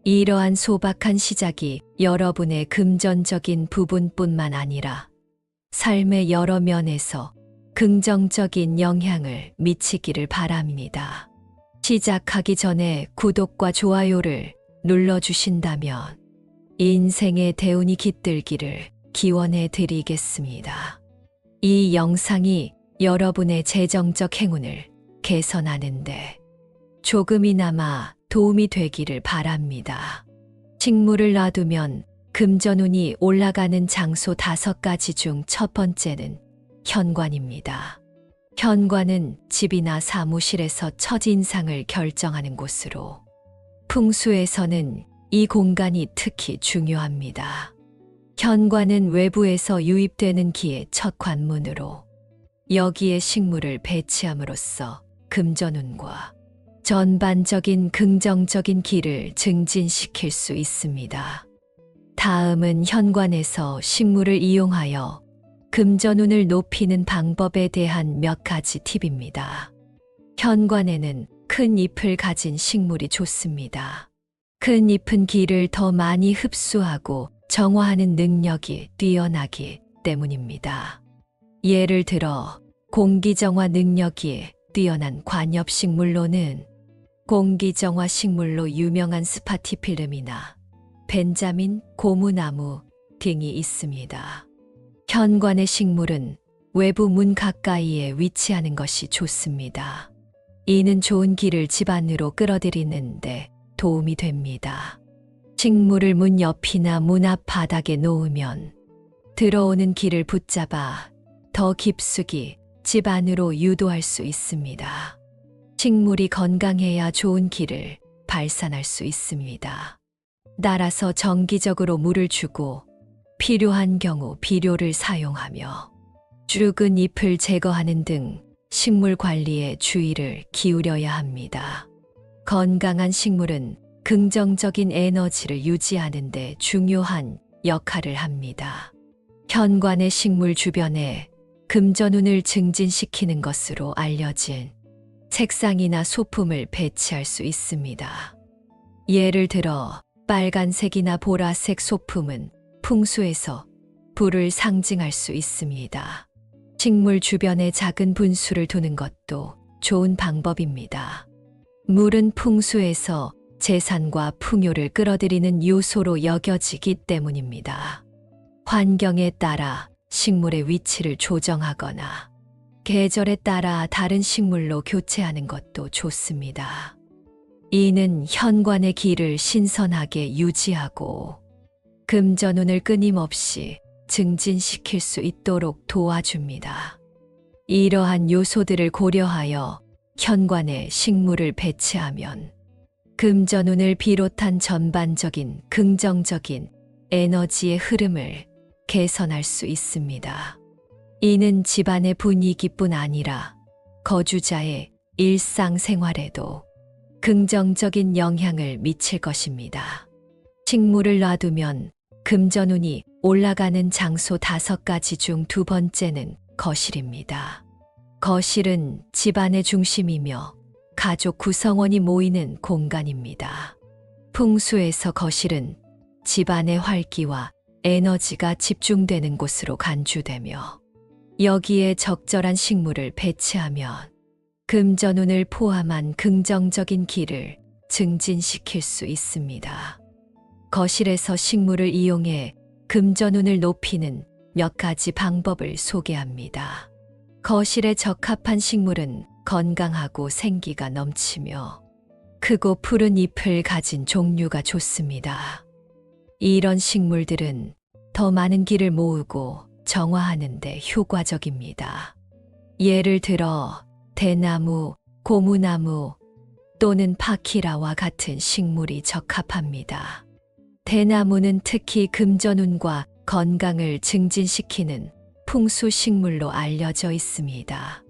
이러한 소박한 시작이 여러분의 금전적인 부분뿐만 아니라 삶의 여러 면에서 긍정적인 영향을 미치기를 바랍니다. 시작하기 전에 구독과 좋아요를 눌러주신다면 인생의 대운이 깃들기를 기원해 드리겠습니다. 이 영상이 여러분의 재정적 행운을 개선하는데 조금이나마 도움이 되기를 바랍니다. 식물을 놔두면 금전운이 올라가는 장소 5가지 중 첫 번째는 현관입니다. 현관은 집이나 사무실에서 첫인상을 결정하는 곳으로 풍수에서는 이 공간이 특히 중요합니다. 현관은 외부에서 유입되는 기의 첫 관문으로 여기에 식물을 배치함으로써 금전운과 전반적인 긍정적인 기를 증진시킬 수 있습니다. 다음은 현관에서 식물을 이용하여 금전운을 높이는 방법에 대한 몇 가지 팁입니다. 현관에는 큰 잎을 가진 식물이 좋습니다. 큰 잎은 기를 더 많이 흡수하고 정화하는 능력이 뛰어나기 때문입니다. 예를 들어 공기정화 능력이 뛰어난 관엽식물로는 공기정화 식물로 유명한 스파티필름이나 벤자민, 고무나무 등이 있습니다. 현관의 식물은 외부 문 가까이에 위치하는 것이 좋습니다. 이는 좋은 기를 집 안으로 끌어들이는 데 도움이 됩니다. 식물을 문 옆이나 문 앞 바닥에 놓으면 들어오는 기를 붙잡아 더 깊숙이 집 안으로 유도할 수 있습니다. 식물이 건강해야 좋은 기를 발산할 수 있습니다. 따라서 정기적으로 물을 주고 필요한 경우 비료를 사용하며 죽은 잎을 제거하는 등 식물 관리에 주의를 기울여야 합니다. 건강한 식물은 긍정적인 에너지를 유지하는 데 중요한 역할을 합니다. 현관의 식물 주변에 금전운을 증진시키는 것으로 알려진 책상이나 소품을 배치할 수 있습니다. 예를 들어 빨간색이나 보라색 소품은 풍수에서 불을 상징할 수 있습니다. 식물 주변에 작은 분수를 두는 것도 좋은 방법입니다. 물은 풍수에서 재산과 풍요를 끌어들이는 요소로 여겨지기 때문입니다. 환경에 따라 식물의 위치를 조정하거나 계절에 따라 다른 식물로 교체하는 것도 좋습니다. 이는 현관의 기를 신선하게 유지하고 금전운을 끊임없이 증진시킬 수 있도록 도와줍니다. 이러한 요소들을 고려하여 현관에 식물을 배치하면 금전운을 비롯한 전반적인 긍정적인 에너지의 흐름을 개선할 수 있습니다. 이는 집안의 분위기뿐 아니라 거주자의 일상생활에도 긍정적인 영향을 미칠 것입니다. 식물을 놔두면 금전운이 올라가는 장소 5가지 중 두 번째는 거실입니다. 거실은 집안의 중심이며 가족 구성원이 모이는 공간입니다. 풍수에서 거실은 집안의 활기와 에너지가 집중되는 곳으로 간주되며 여기에 적절한 식물을 배치하면 금전운을 포함한 긍정적인 기를 증진시킬 수 있습니다. 거실에서 식물을 이용해 금전운을 높이는 몇 가지 방법을 소개합니다. 거실에 적합한 식물은 건강하고 생기가 넘치며 크고 푸른 잎을 가진 종류가 좋습니다. 이런 식물들은 더 많은 기를 모으고 정화하는 데 효과적입니다. 예를 들어 대나무, 고무나무 또는 파키라와 같은 식물이 적합합니다. 대나무는 특히 금전운과 건강을 증진시키는 풍수 식물로 알려져 있습니다.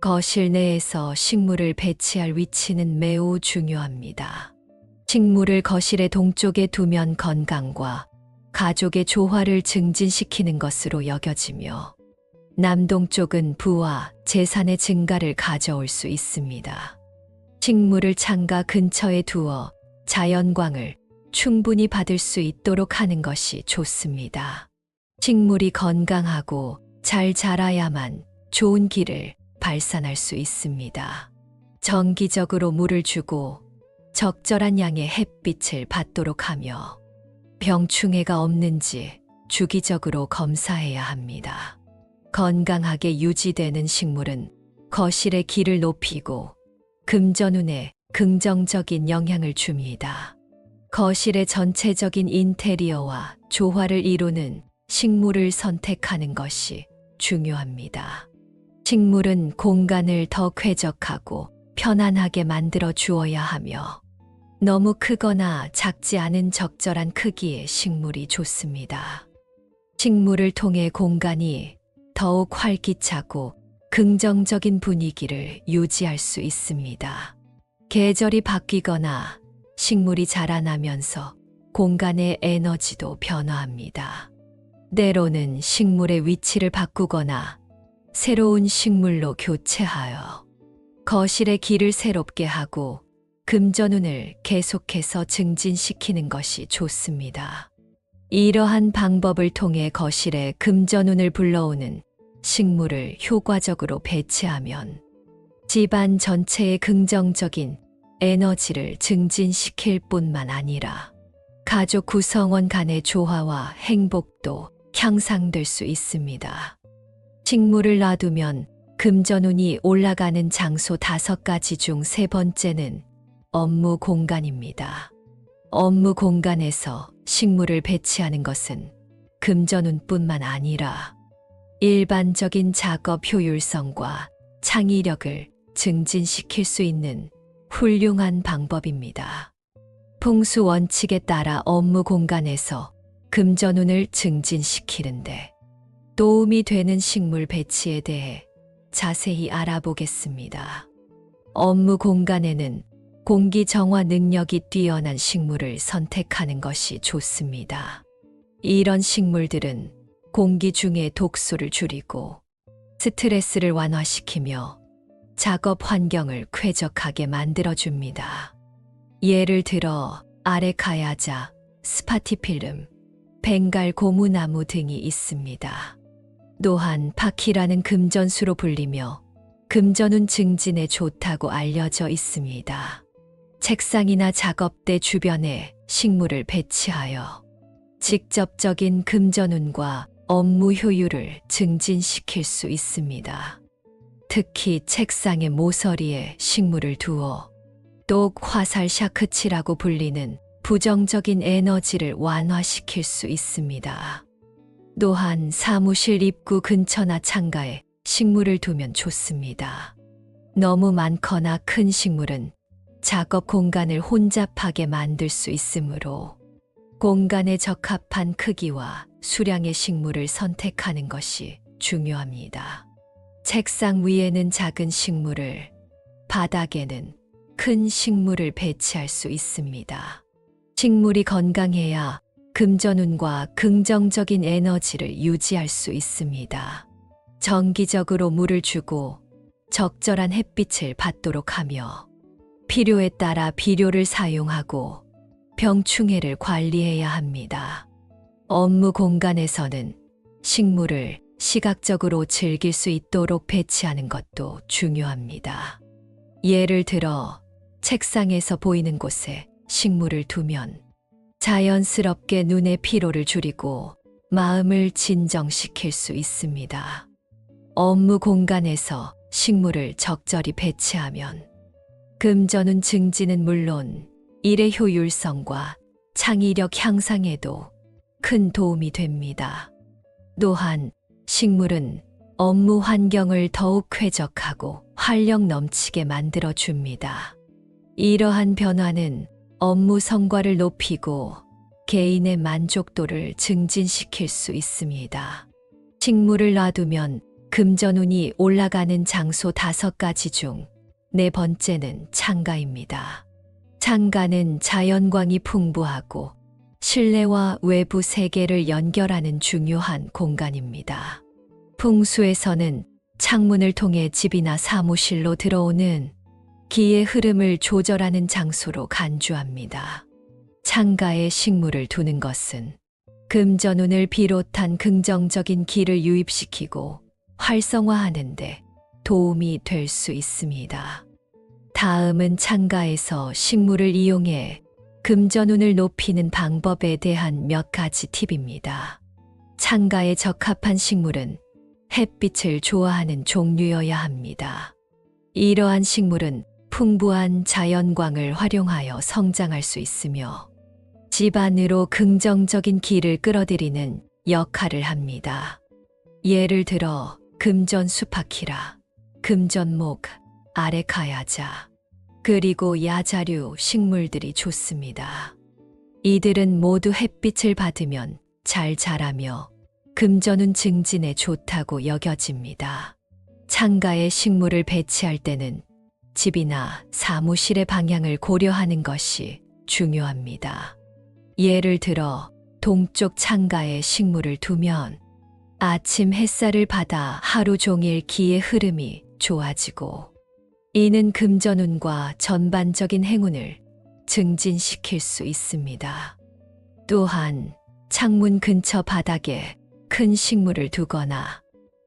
거실 내에서 식물을 배치할 위치는 매우 중요합니다. 식물을 거실의 동쪽에 두면 건강과 가족의 조화를 증진시키는 것으로 여겨지며 남동쪽은 부와 재산의 증가를 가져올 수 있습니다. 식물을 창가 근처에 두어 자연광을 충분히 받을 수 있도록 하는 것이 좋습니다. 식물이 건강하고 잘 자라야만 좋은 기를 발산할 수 있습니다. 정기적으로 물을 주고 적절한 양의 햇빛을 받도록 하며 병충해가 없는지 주기적으로 검사해야 합니다. 건강하게 유지되는 식물은 거실의 기를 높이고 금전운에 긍정적인 영향을 줍니다. 거실의 전체적인 인테리어와 조화를 이루는 식물을 선택하는 것이 중요합니다. 식물은 공간을 더 쾌적하고 편안하게 만들어 주어야 하며 너무 크거나 작지 않은 적절한 크기의 식물이 좋습니다. 식물을 통해 공간이 더욱 활기차고 긍정적인 분위기를 유지할 수 있습니다. 계절이 바뀌거나 식물이 자라나면서 공간의 에너지도 변화합니다. 때로는 식물의 위치를 바꾸거나 새로운 식물로 교체하여 거실의 기를 새롭게 하고 금전운을 계속해서 증진시키는 것이 좋습니다. 이러한 방법을 통해 거실에 금전운을 불러오는 식물을 효과적으로 배치하면 집안 전체의 긍정적인 에너지를 증진시킬 뿐만 아니라 가족 구성원 간의 조화와 행복도 향상될 수 있습니다. 식물을 놔두면 금전운이 올라가는 장소 5가지 중 3번째는 업무 공간입니다. 업무 공간에서 식물을 배치하는 것은 금전운뿐만 아니라 일반적인 작업 효율성과 창의력을 증진시킬 수 있는 훌륭한 방법입니다. 풍수 원칙에 따라 업무 공간에서 금전운을 증진시키는데 도움이 되는 식물 배치에 대해 자세히 알아보겠습니다. 업무 공간에는 공기 정화 능력이 뛰어난 식물을 선택하는 것이 좋습니다. 이런 식물들은 공기 중의 독소를 줄이고 스트레스를 완화시키며 작업 환경을 쾌적하게 만들어줍니다. 예를 들어 아레카야자, 스파티필름, 벵갈 고무나무 등이 있습니다. 또한 파키라는 금전수로 불리며 금전운 증진에 좋다고 알려져 있습니다. 책상이나 작업대 주변에 식물을 배치하여 직접적인 금전운과 업무 효율을 증진시킬 수 있습니다. 특히 책상의 모서리에 식물을 두어 똑 화살 샤크치라고 불리는 부정적인 에너지를 완화시킬 수 있습니다. 또한 사무실 입구 근처나 창가에 식물을 두면 좋습니다. 너무 많거나 큰 식물은 작업 공간을 혼잡하게 만들 수 있으므로 공간에 적합한 크기와 수량의 식물을 선택하는 것이 중요합니다. 책상 위에는 작은 식물을, 바닥에는 큰 식물을 배치할 수 있습니다. 식물이 건강해야 금전운과 긍정적인 에너지를 유지할 수 있습니다. 정기적으로 물을 주고 적절한 햇빛을 받도록 하며 필요에 따라 비료를 사용하고 병충해를 관리해야 합니다. 업무 공간에서는 식물을 시각적으로 즐길 수 있도록 배치하는 것도 중요합니다. 예를 들어 책상에서 보이는 곳에 식물을 두면 자연스럽게 눈의 피로를 줄이고 마음을 진정시킬 수 있습니다. 업무 공간에서 식물을 적절히 배치하면 금전운 증진은 물론 일의 효율성과 창의력 향상에도 큰 도움이 됩니다. 또한 식물은 업무 환경을 더욱 쾌적하고 활력 넘치게 만들어 줍니다. 이러한 변화는 업무 성과를 높이고 개인의 만족도를 증진시킬 수 있습니다. 식물을 놔두면 금전운이 올라가는 장소 5가지 중 4번째는 창가입니다. 창가는 자연광이 풍부하고 실내와 외부 세계를 연결하는 중요한 공간입니다. 풍수에서는 창문을 통해 집이나 사무실로 들어오는 기의 흐름을 조절하는 장소로 간주합니다. 창가에 식물을 두는 것은 금전운을 비롯한 긍정적인 기를 유입시키고 활성화하는 데 도움이 될 수 있습니다. 다음은 창가에서 식물을 이용해 금전운을 높이는 방법에 대한 몇 가지 팁입니다. 창가에 적합한 식물은 햇빛을 좋아하는 종류여야 합니다. 이러한 식물은 풍부한 자연광을 활용하여 성장할 수 있으며 집 안으로 긍정적인 기를 끌어들이는 역할을 합니다. 예를 들어 금전수파키라, 금전목, 아레카야자, 그리고 야자류 식물들이 좋습니다. 이들은 모두 햇빛을 받으면 잘 자라며 금전운 증진에 좋다고 여겨집니다. 창가에 식물을 배치할 때는 집이나 사무실의 방향을 고려하는 것이 중요합니다. 예를 들어 동쪽 창가에 식물을 두면 아침 햇살을 받아 하루 종일 기의 흐름이 좋아지고 이는 금전운과 전반적인 행운을 증진시킬 수 있습니다. 또한 창문 근처 바닥에 큰 식물을 두거나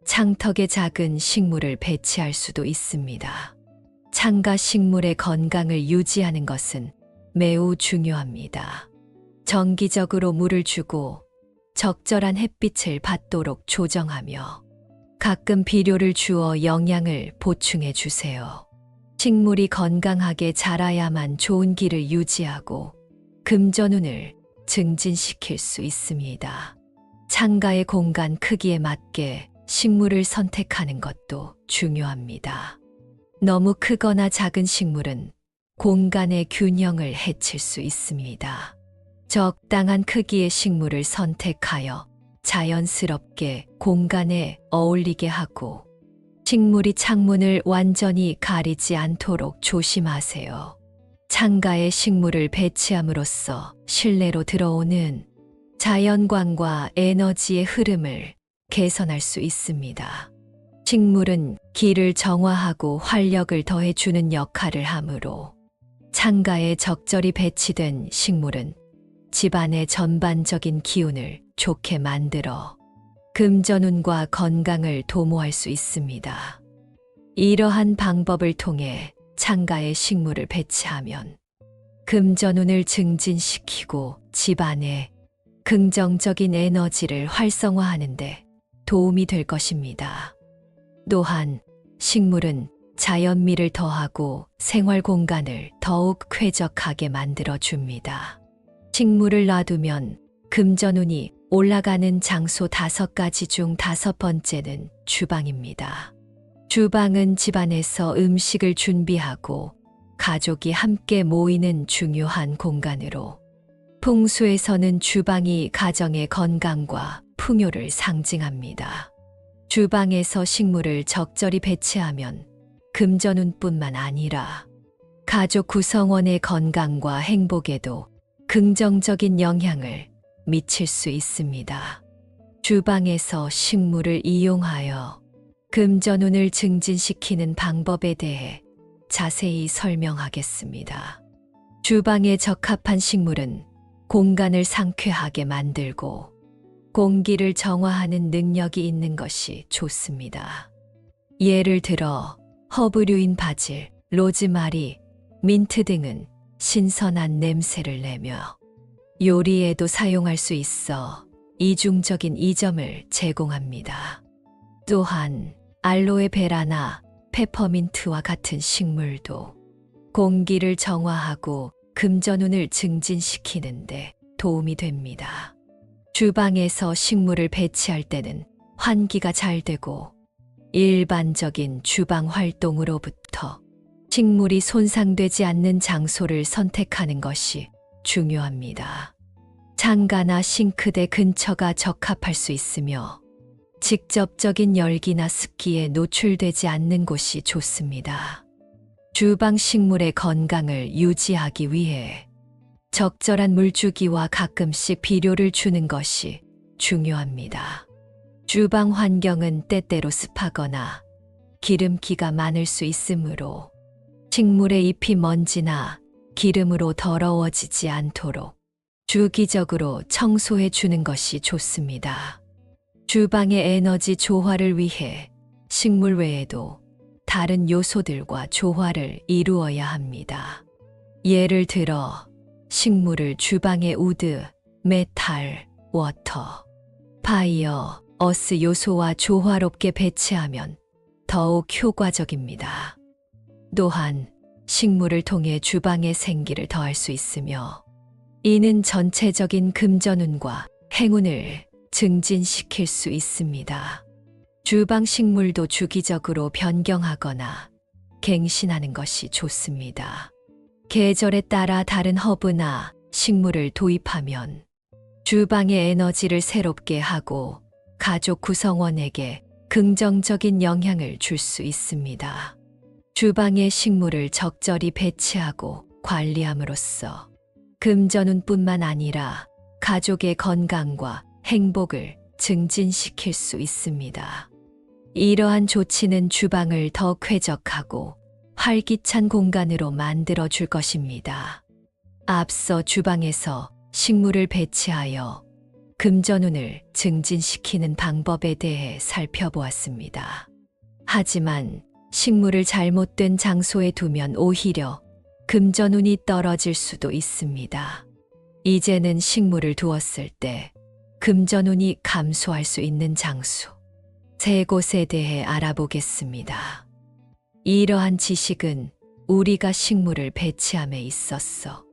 창턱에 작은 식물을 배치할 수도 있습니다. 창가 식물의 건강을 유지하는 것은 매우 중요합니다. 정기적으로 물을 주고 적절한 햇빛을 받도록 조정하며 가끔 비료를 주어 영양을 보충해 주세요. 식물이 건강하게 자라야만 좋은 기를 유지하고 금전운을 증진시킬 수 있습니다. 창가의 공간 크기에 맞게 식물을 선택하는 것도 중요합니다. 너무 크거나 작은 식물은 공간의 균형을 해칠 수 있습니다. 적당한 크기의 식물을 선택하여 자연스럽게 공간에 어울리게 하고 식물이 창문을 완전히 가리지 않도록 조심하세요. 창가에 식물을 배치함으로써 실내로 들어오는 자연광과 에너지의 흐름을 개선할 수 있습니다. 식물은 기를 정화하고 활력을 더해주는 역할을 하므로 창가에 적절히 배치된 식물은 집안의 전반적인 기운을 좋게 만들어 금전운과 건강을 도모할 수 있습니다. 이러한 방법을 통해 창가에 식물을 배치하면 금전운을 증진시키고 집안에 긍정적인 에너지를 활성화하는 데 도움이 될 것입니다. 또한 식물은 자연미를 더하고 생활 공간을 더욱 쾌적하게 만들어 줍니다. 식물을 놔두면 금전운이 올라가는 장소 5가지 중 5번째는 주방입니다. 주방은 집안에서 음식을 준비하고 가족이 함께 모이는 중요한 공간으로 풍수에서는 주방이 가정의 건강과 풍요를 상징합니다. 주방에서 식물을 적절히 배치하면 금전운뿐만 아니라 가족 구성원의 건강과 행복에도 긍정적인 영향을 미칠 수 있습니다. 주방에서 식물을 이용하여 금전운을 증진시키는 방법에 대해 자세히 설명하겠습니다. 주방에 적합한 식물은 공간을 상쾌하게 만들고 공기를 정화하는 능력이 있는 것이 좋습니다. 예를 들어 허브류인 바질, 로즈마리, 민트 등은 신선한 냄새를 내며 요리에도 사용할 수 있어 이중적인 이점을 제공합니다. 또한 알로에베라나 페퍼민트와 같은 식물도 공기를 정화하고 금전운을 증진시키는데 도움이 됩니다. 주방에서 식물을 배치할 때는 환기가 잘 되고 일반적인 주방 활동으로부터 식물이 손상되지 않는 장소를 선택하는 것이 중요합니다. 창가나 싱크대 근처가 적합할 수 있으며 직접적인 열기나 습기에 노출되지 않는 곳이 좋습니다. 주방 식물의 건강을 유지하기 위해 적절한 물주기와 가끔씩 비료를 주는 것이 중요합니다. 주방 환경은 때때로 습하거나 기름기가 많을 수 있으므로 식물의 잎이 먼지나 기름으로 더러워지지 않도록 주기적으로 청소해 주는 것이 좋습니다. 주방의 에너지 조화를 위해 식물 외에도 다른 요소들과 조화를 이루어야 합니다. 예를 들어 식물을 주방의 우드, 메탈, 워터, 파이어, 어스 요소와 조화롭게 배치하면 더욱 효과적입니다. 또한 식물을 통해 주방의 생기를 더할 수 있으며 이는 전체적인 금전운과 행운을 증진시킬 수 있습니다. 주방 식물도 주기적으로 변경하거나 갱신하는 것이 좋습니다. 계절에 따라 다른 허브나 식물을 도입하면 주방의 에너지를 새롭게 하고 가족 구성원에게 긍정적인 영향을 줄 수 있습니다. 주방에 식물을 적절히 배치하고 관리함으로써 금전운뿐만 아니라 가족의 건강과 행복을 증진시킬 수 있습니다. 이러한 조치는 주방을 더 쾌적하고 활기찬 공간으로 만들어 줄 것입니다. 앞서 주방에서 식물을 배치하여 금전운을 증진시키는 방법에 대해 살펴보았습니다. 하지만 식물을 잘못된 장소에 두면 오히려 금전운이 떨어질 수도 있습니다. 이제는 식물을 두었을 때 금전운이 감소할 수 있는 장소, 세 곳에 대해 알아보겠습니다. 이러한 지식은 우리가 식물을 배치함에 있어서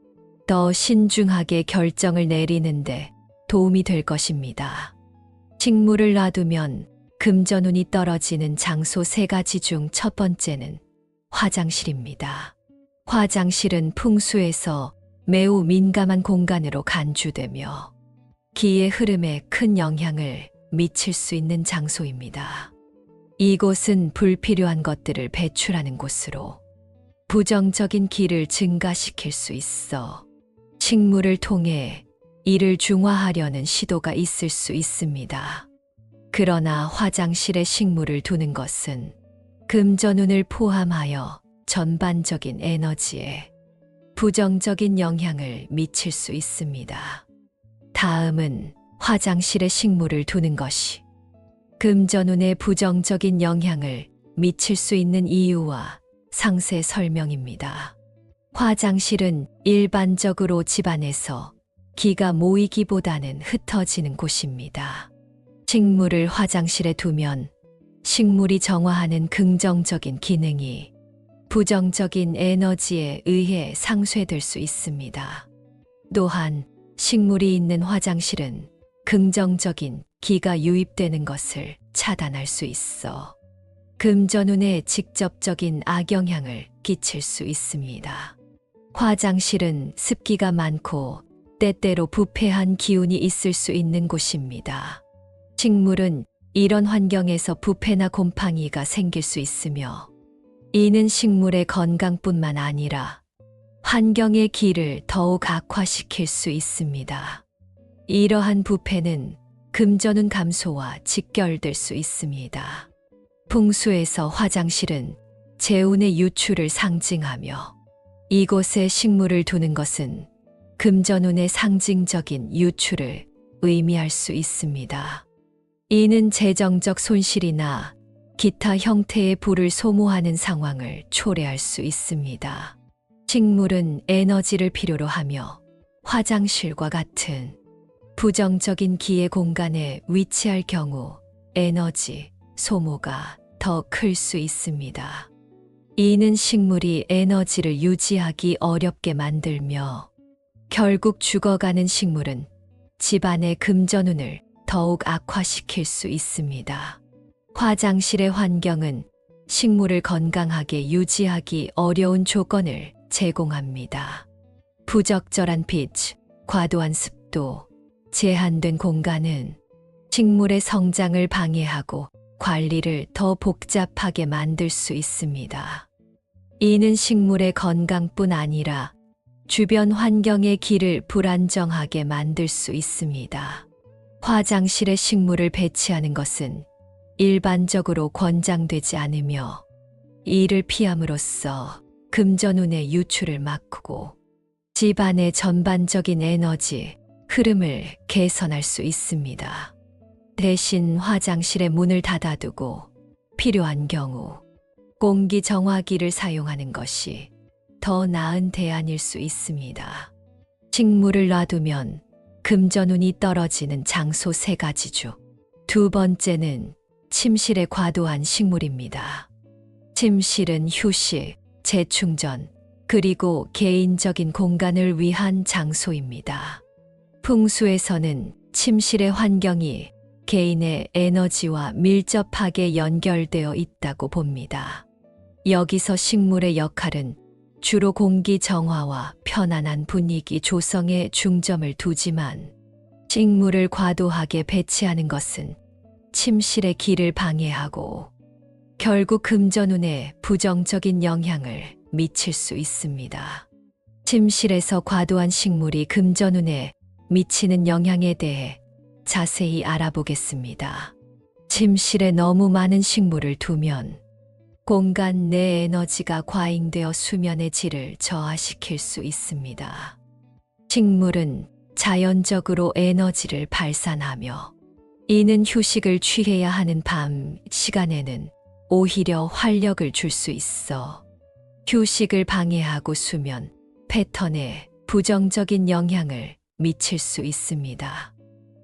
더 신중하게 결정을 내리는데 도움이 될 것입니다. 식물을 놔두면 금전운이 떨어지는 장소 세 가지 중 첫 번째는 화장실입니다. 화장실은 풍수에서 매우 민감한 공간으로 간주되며 기의 흐름에 큰 영향을 미칠 수 있는 장소입니다. 이곳은 불필요한 것들을 배출하는 곳으로 부정적인 기를 증가시킬 수 있어 식물을 통해 이를 중화하려는 시도가 있을 수 있습니다. 그러나 화장실에 식물을 두는 것은 금전운을 포함하여 전반적인 에너지에 부정적인 영향을 미칠 수 있습니다. 다음은 화장실에 식물을 두는 것이 금전운에 부정적인 영향을 미칠 수 있는 이유와 상세 설명입니다. 화장실은 일반적으로 집안에서 기가 모이기보다는 흩어지는 곳입니다. 식물을 화장실에 두면 식물이 정화하는 긍정적인 기능이 부정적인 에너지에 의해 상쇄될 수 있습니다. 또한 식물이 있는 화장실은 긍정적인 기가 유입되는 것을 차단할 수 있어 금전운에 직접적인 악영향을 끼칠 수 있습니다. 화장실은 습기가 많고 때때로 부패한 기운이 있을 수 있는 곳입니다. 식물은 이런 환경에서 부패나 곰팡이가 생길 수 있으며 이는 식물의 건강뿐만 아니라 환경의 기를 더욱 악화시킬 수 있습니다. 이러한 부패는 금전운 감소와 직결될 수 있습니다. 풍수에서 화장실은 재운의 유출을 상징하며 이곳에 식물을 두는 것은 금전운의 상징적인 유출을 의미할 수 있습니다. 이는 재정적 손실이나 기타 형태의 부를 소모하는 상황을 초래할 수 있습니다. 식물은 에너지를 필요로 하며 화장실과 같은 부정적인 기의 공간에 위치할 경우 에너지 소모가 더 클 수 있습니다. 이는 식물이 에너지를 유지하기 어렵게 만들며 결국 죽어가는 식물은 집안의 금전운을 더욱 악화시킬 수 있습니다. 화장실의 환경은 식물을 건강하게 유지하기 어려운 조건을 제공합니다. 부적절한 빛, 과도한 습도, 제한된 공간은 식물의 성장을 방해하고 관리를 더 복잡하게 만들 수 있습니다. 이는 식물의 건강뿐 아니라 주변 환경의 기를 불안정하게 만들 수 있습니다. 화장실에 식물을 배치하는 것은 일반적으로 권장되지 않으며 이를 피함으로써 금전운의 유출을 막고 집안의 전반적인 에너지 흐름을 개선할 수 있습니다. 대신 화장실의 문을 닫아두고 필요한 경우 공기 정화기를 사용하는 것이 더 나은 대안일 수 있습니다. 식물을 놔두면 금전운이 떨어지는 장소 3가지 중 두 번째는 침실에 과도한 식물입니다. 침실은 휴식, 재충전, 그리고 개인적인 공간을 위한 장소입니다. 풍수에서는 침실의 환경이 개인의 에너지와 밀접하게 연결되어 있다고 봅니다. 여기서 식물의 역할은 주로 공기 정화와 편안한 분위기 조성에 중점을 두지만 식물을 과도하게 배치하는 것은 침실의 기를 방해하고 결국 금전운에 부정적인 영향을 미칠 수 있습니다. 침실에서 과도한 식물이 금전운에 미치는 영향에 대해 자세히 알아보겠습니다. 침실에 너무 많은 식물을 두면 공간 내 에너지가 과잉되어 수면의 질을 저하시킬 수 있습니다. 식물은 자연적으로 에너지를 발산하며 이는 휴식을 취해야 하는 밤 시간에는 오히려 활력을 줄 수 있어 휴식을 방해하고 수면 패턴에 부정적인 영향을 미칠 수 있습니다.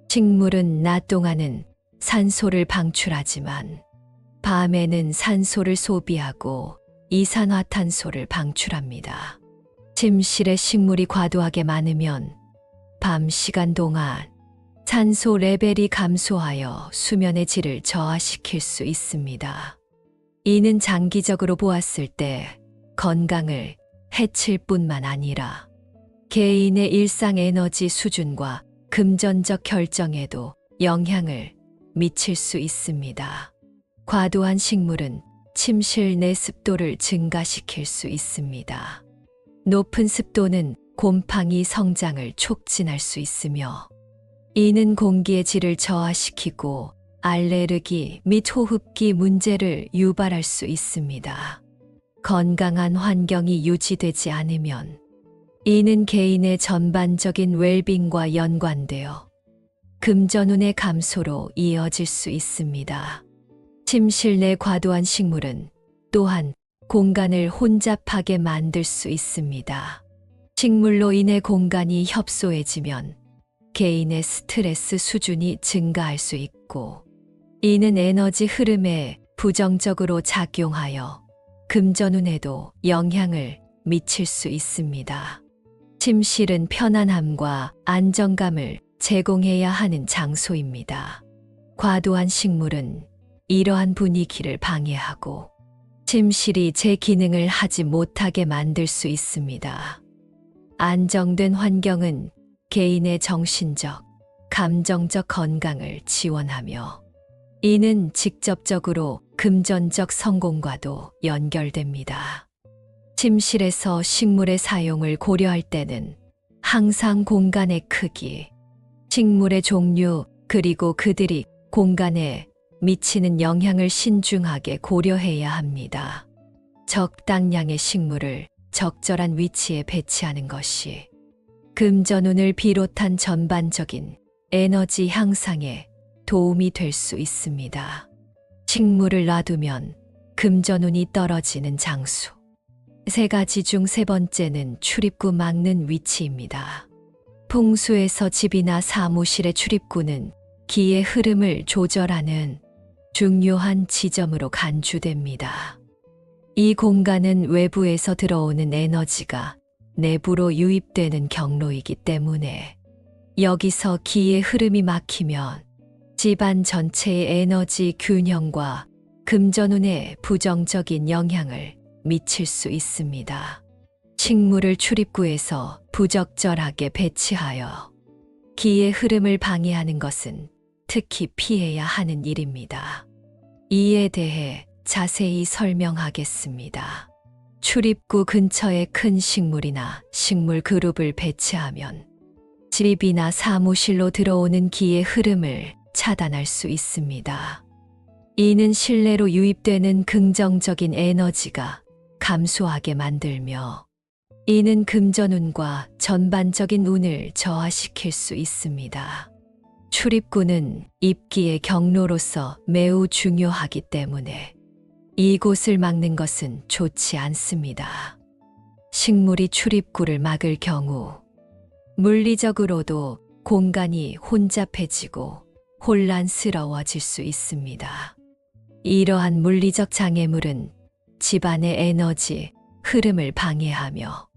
식물은 낮 동안은 산소를 방출하지만 밤에는 산소를 소비하고 이산화탄소를 방출합니다. 침실에 식물이 과도하게 많으면 밤 시간 동안 산소 레벨이 감소하여 수면의 질을 저하시킬 수 있습니다. 이는 장기적으로 보았을 때 건강을 해칠 뿐만 아니라 개인의 일상 에너지 수준과 금전적 결정에도 영향을 미칠 수 있습니다. 과도한 식물은 침실 내 습도를 증가시킬 수 있습니다. 높은 습도는 곰팡이 성장을 촉진할 수 있으며 이는 공기의 질을 저하시키고 알레르기 및 호흡기 문제를 유발할 수 있습니다. 건강한 환경이 유지되지 않으면 이는 개인의 전반적인 웰빙과 연관되어 금전운의 감소로 이어질 수 있습니다. 침실 내 과도한 식물은 또한 공간을 혼잡하게 만들 수 있습니다. 식물로 인해 공간이 협소해지면 개인의 스트레스 수준이 증가할 수 있고 이는 에너지 흐름에 부정적으로 작용하여 금전운에도 영향을 미칠 수 있습니다. 침실은 편안함과 안정감을 제공해야 하는 장소입니다. 과도한 식물은 이러한 분위기를 방해하고 침실이 제 기능을 하지 못하게 만들 수 있습니다. 안정된 환경은 개인의 정신적, 감정적 건강을 지원하며 이는 직접적으로 금전적 성공과도 연결됩니다. 침실에서 식물의 사용을 고려할 때는 항상 공간의 크기, 식물의 종류, 그리고 그들이 공간에 미치는 영향을 신중하게 고려해야 합니다. 적당량의 식물을 적절한 위치에 배치하는 것이 금전운을 비롯한 전반적인 에너지 향상에 도움이 될 수 있습니다. 식물을 놔두면 금전운이 떨어지는 장소. 3가지 중 3번째는 출입구 막는 위치입니다. 풍수에서 집이나 사무실의 출입구는 기의 흐름을 조절하는 중요한 지점으로 간주됩니다. 이 공간은 외부에서 들어오는 에너지가 내부로 유입되는 경로이기 때문에 여기서 기의 흐름이 막히면 집안 전체의 에너지 균형과 금전운에 부정적인 영향을 미칠 수 있습니다. 식물을 출입구에서 부적절하게 배치하여 기의 흐름을 방해하는 것은 특히 피해야 하는 일입니다. 이에 대해 자세히 설명하겠습니다. 출입구 근처에 큰 식물이나 식물 그룹을 배치하면 집이나 사무실로 들어오는 기의 흐름을 차단할 수 있습니다. 이는 실내로 유입되는 긍정적인 에너지가 감소하게 만들며 이는 금전운과 전반적인 운을 저하시킬 수 있습니다. 출입구는 입기의 경로로서 매우 중요하기 때문에 이곳을 막는 것은 좋지 않습니다. 식물이 출입구를 막을 경우 물리적으로도 공간이 혼잡해지고 혼란스러워질 수 있습니다. 이러한 물리적 장애물은 집안의 에너지 흐름을 방해하며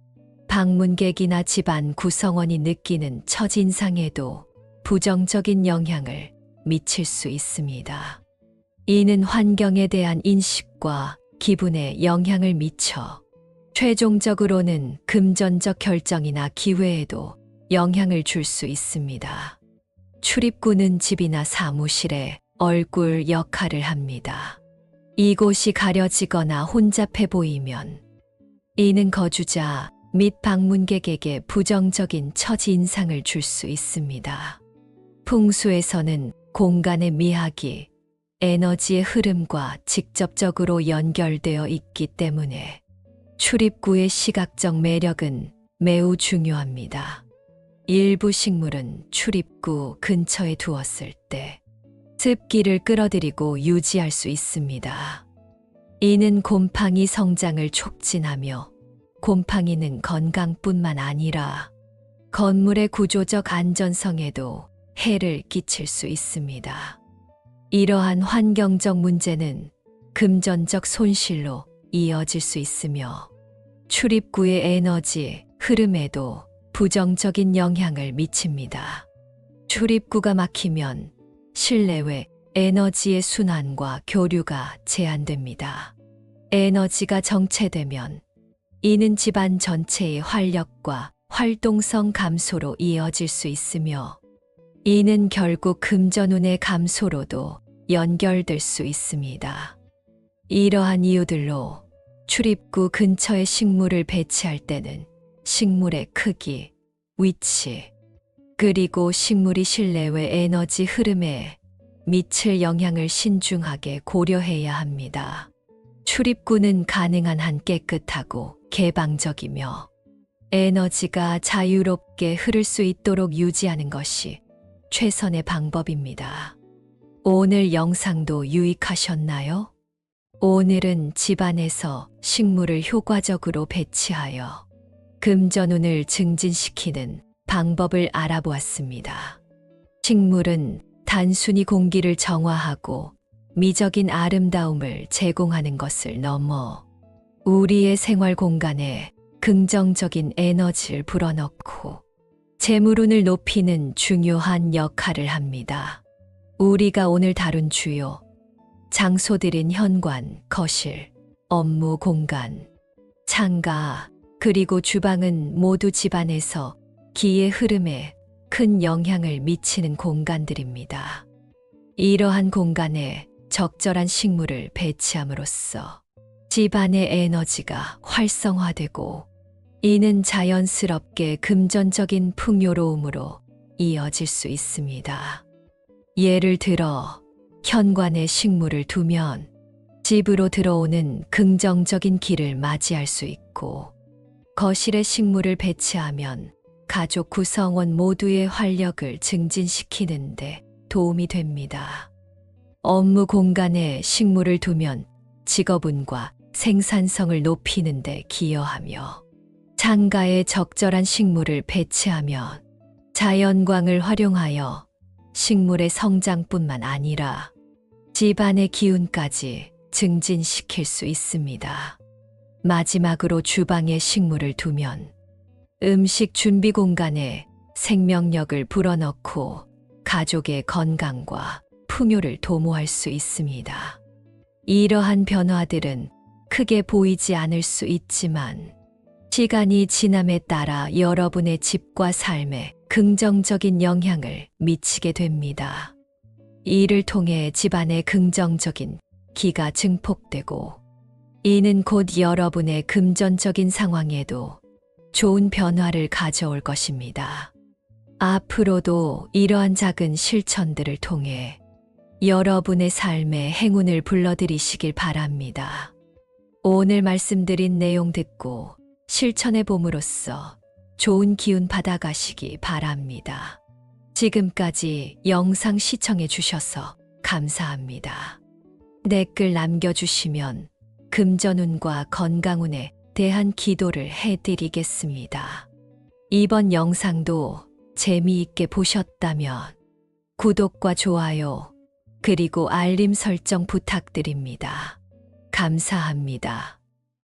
방문객이나 집안 구성원이 느끼는 첫인상에도 부정적인 영향을 미칠 수 있습니다. 이는 환경에 대한 인식과 기분에 영향을 미쳐 최종적으로는 금전적 결정이나 기회에도 영향을 줄 수 있습니다. 출입구는 집이나 사무실에 얼굴 역할을 합니다. 이곳이 가려지거나 혼잡해 보이면 이는 거주자 및 방문객에게 부정적인 첫인상을 줄 수 있습니다. 풍수에서는 공간의 미학이 에너지의 흐름과 직접적으로 연결되어 있기 때문에 출입구의 시각적 매력은 매우 중요합니다. 일부 식물은 출입구 근처에 두었을 때 습기를 끌어들이고 유지할 수 있습니다. 이는 곰팡이 성장을 촉진하며 곰팡이는 건강뿐만 아니라 건물의 구조적 안전성에도 해를 끼칠 수 있습니다. 이러한 환경적 문제는 금전적 손실로 이어질 수 있으며 출입구의 에너지 흐름에도 부정적인 영향을 미칩니다. 출입구가 막히면 실내외 에너지의 순환과 교류가 제한됩니다. 에너지가 정체되면 이는 집안 전체의 활력과 활동성 감소로 이어질 수 있으며 이는 결국 금전운의 감소로도 연결될 수 있습니다. 이러한 이유들로 출입구 근처에 식물을 배치할 때는 식물의 크기, 위치, 그리고 식물이 실내외 에너지 흐름에 미칠 영향을 신중하게 고려해야 합니다. 출입구는 가능한 한 깨끗하고 개방적이며 에너지가 자유롭게 흐를 수 있도록 유지하는 것이 최선의 방법입니다. 오늘 영상도 유익하셨나요? 오늘은 집안에서 식물을 효과적으로 배치하여 금전운을 증진시키는 방법을 알아보았습니다. 식물은 단순히 공기를 정화하고 미적인 아름다움을 제공하는 것을 넘어 우리의 생활 공간에 긍정적인 에너지를 불어넣고 재물운을 높이는 중요한 역할을 합니다. 우리가 오늘 다룬 주요 장소들인 현관, 거실, 업무 공간, 창가, 그리고 주방은 모두 집안에서 기의 흐름에 큰 영향을 미치는 공간들입니다. 이러한 공간에 적절한 식물을 배치함으로써 집안의 에너지가 활성화되고 이는 자연스럽게 금전적인 풍요로움으로 이어질 수 있습니다. 예를 들어 현관에 식물을 두면 집으로 들어오는 긍정적인 기를 맞이할 수 있고 거실에 식물을 배치하면 가족 구성원 모두의 활력을 증진시키는 데 도움이 됩니다. 업무 공간에 식물을 두면 직업운과 생산성을 높이는 데 기여하며 창가에 적절한 식물을 배치하면 자연광을 활용하여 식물의 성장뿐만 아니라 집안의 기운까지 증진시킬 수 있습니다. 마지막으로 주방에 식물을 두면 음식 준비 공간에 생명력을 불어넣고 가족의 건강과 풍요를 도모할 수 있습니다. 이러한 변화들은 크게 보이지 않을 수 있지만 시간이 지남에 따라 여러분의 집과 삶에 긍정적인 영향을 미치게 됩니다. 이를 통해 집안에 긍정적인 기가 증폭되고 이는 곧 여러분의 금전적인 상황에도 좋은 변화를 가져올 것입니다. 앞으로도 이러한 작은 실천들을 통해 여러분의 삶에 행운을 불러들이시길 바랍니다. 오늘 말씀드린 내용 듣고 실천해 봄으로써 좋은 기운 받아가시기 바랍니다. 지금까지 영상 시청해 주셔서 감사합니다. 댓글 남겨주시면 금전운과 건강운에 대한 기도를 해드리겠습니다. 이번 영상도 재미있게 보셨다면 구독과 좋아요, 그리고 알림 설정 부탁드립니다. 감사합니다.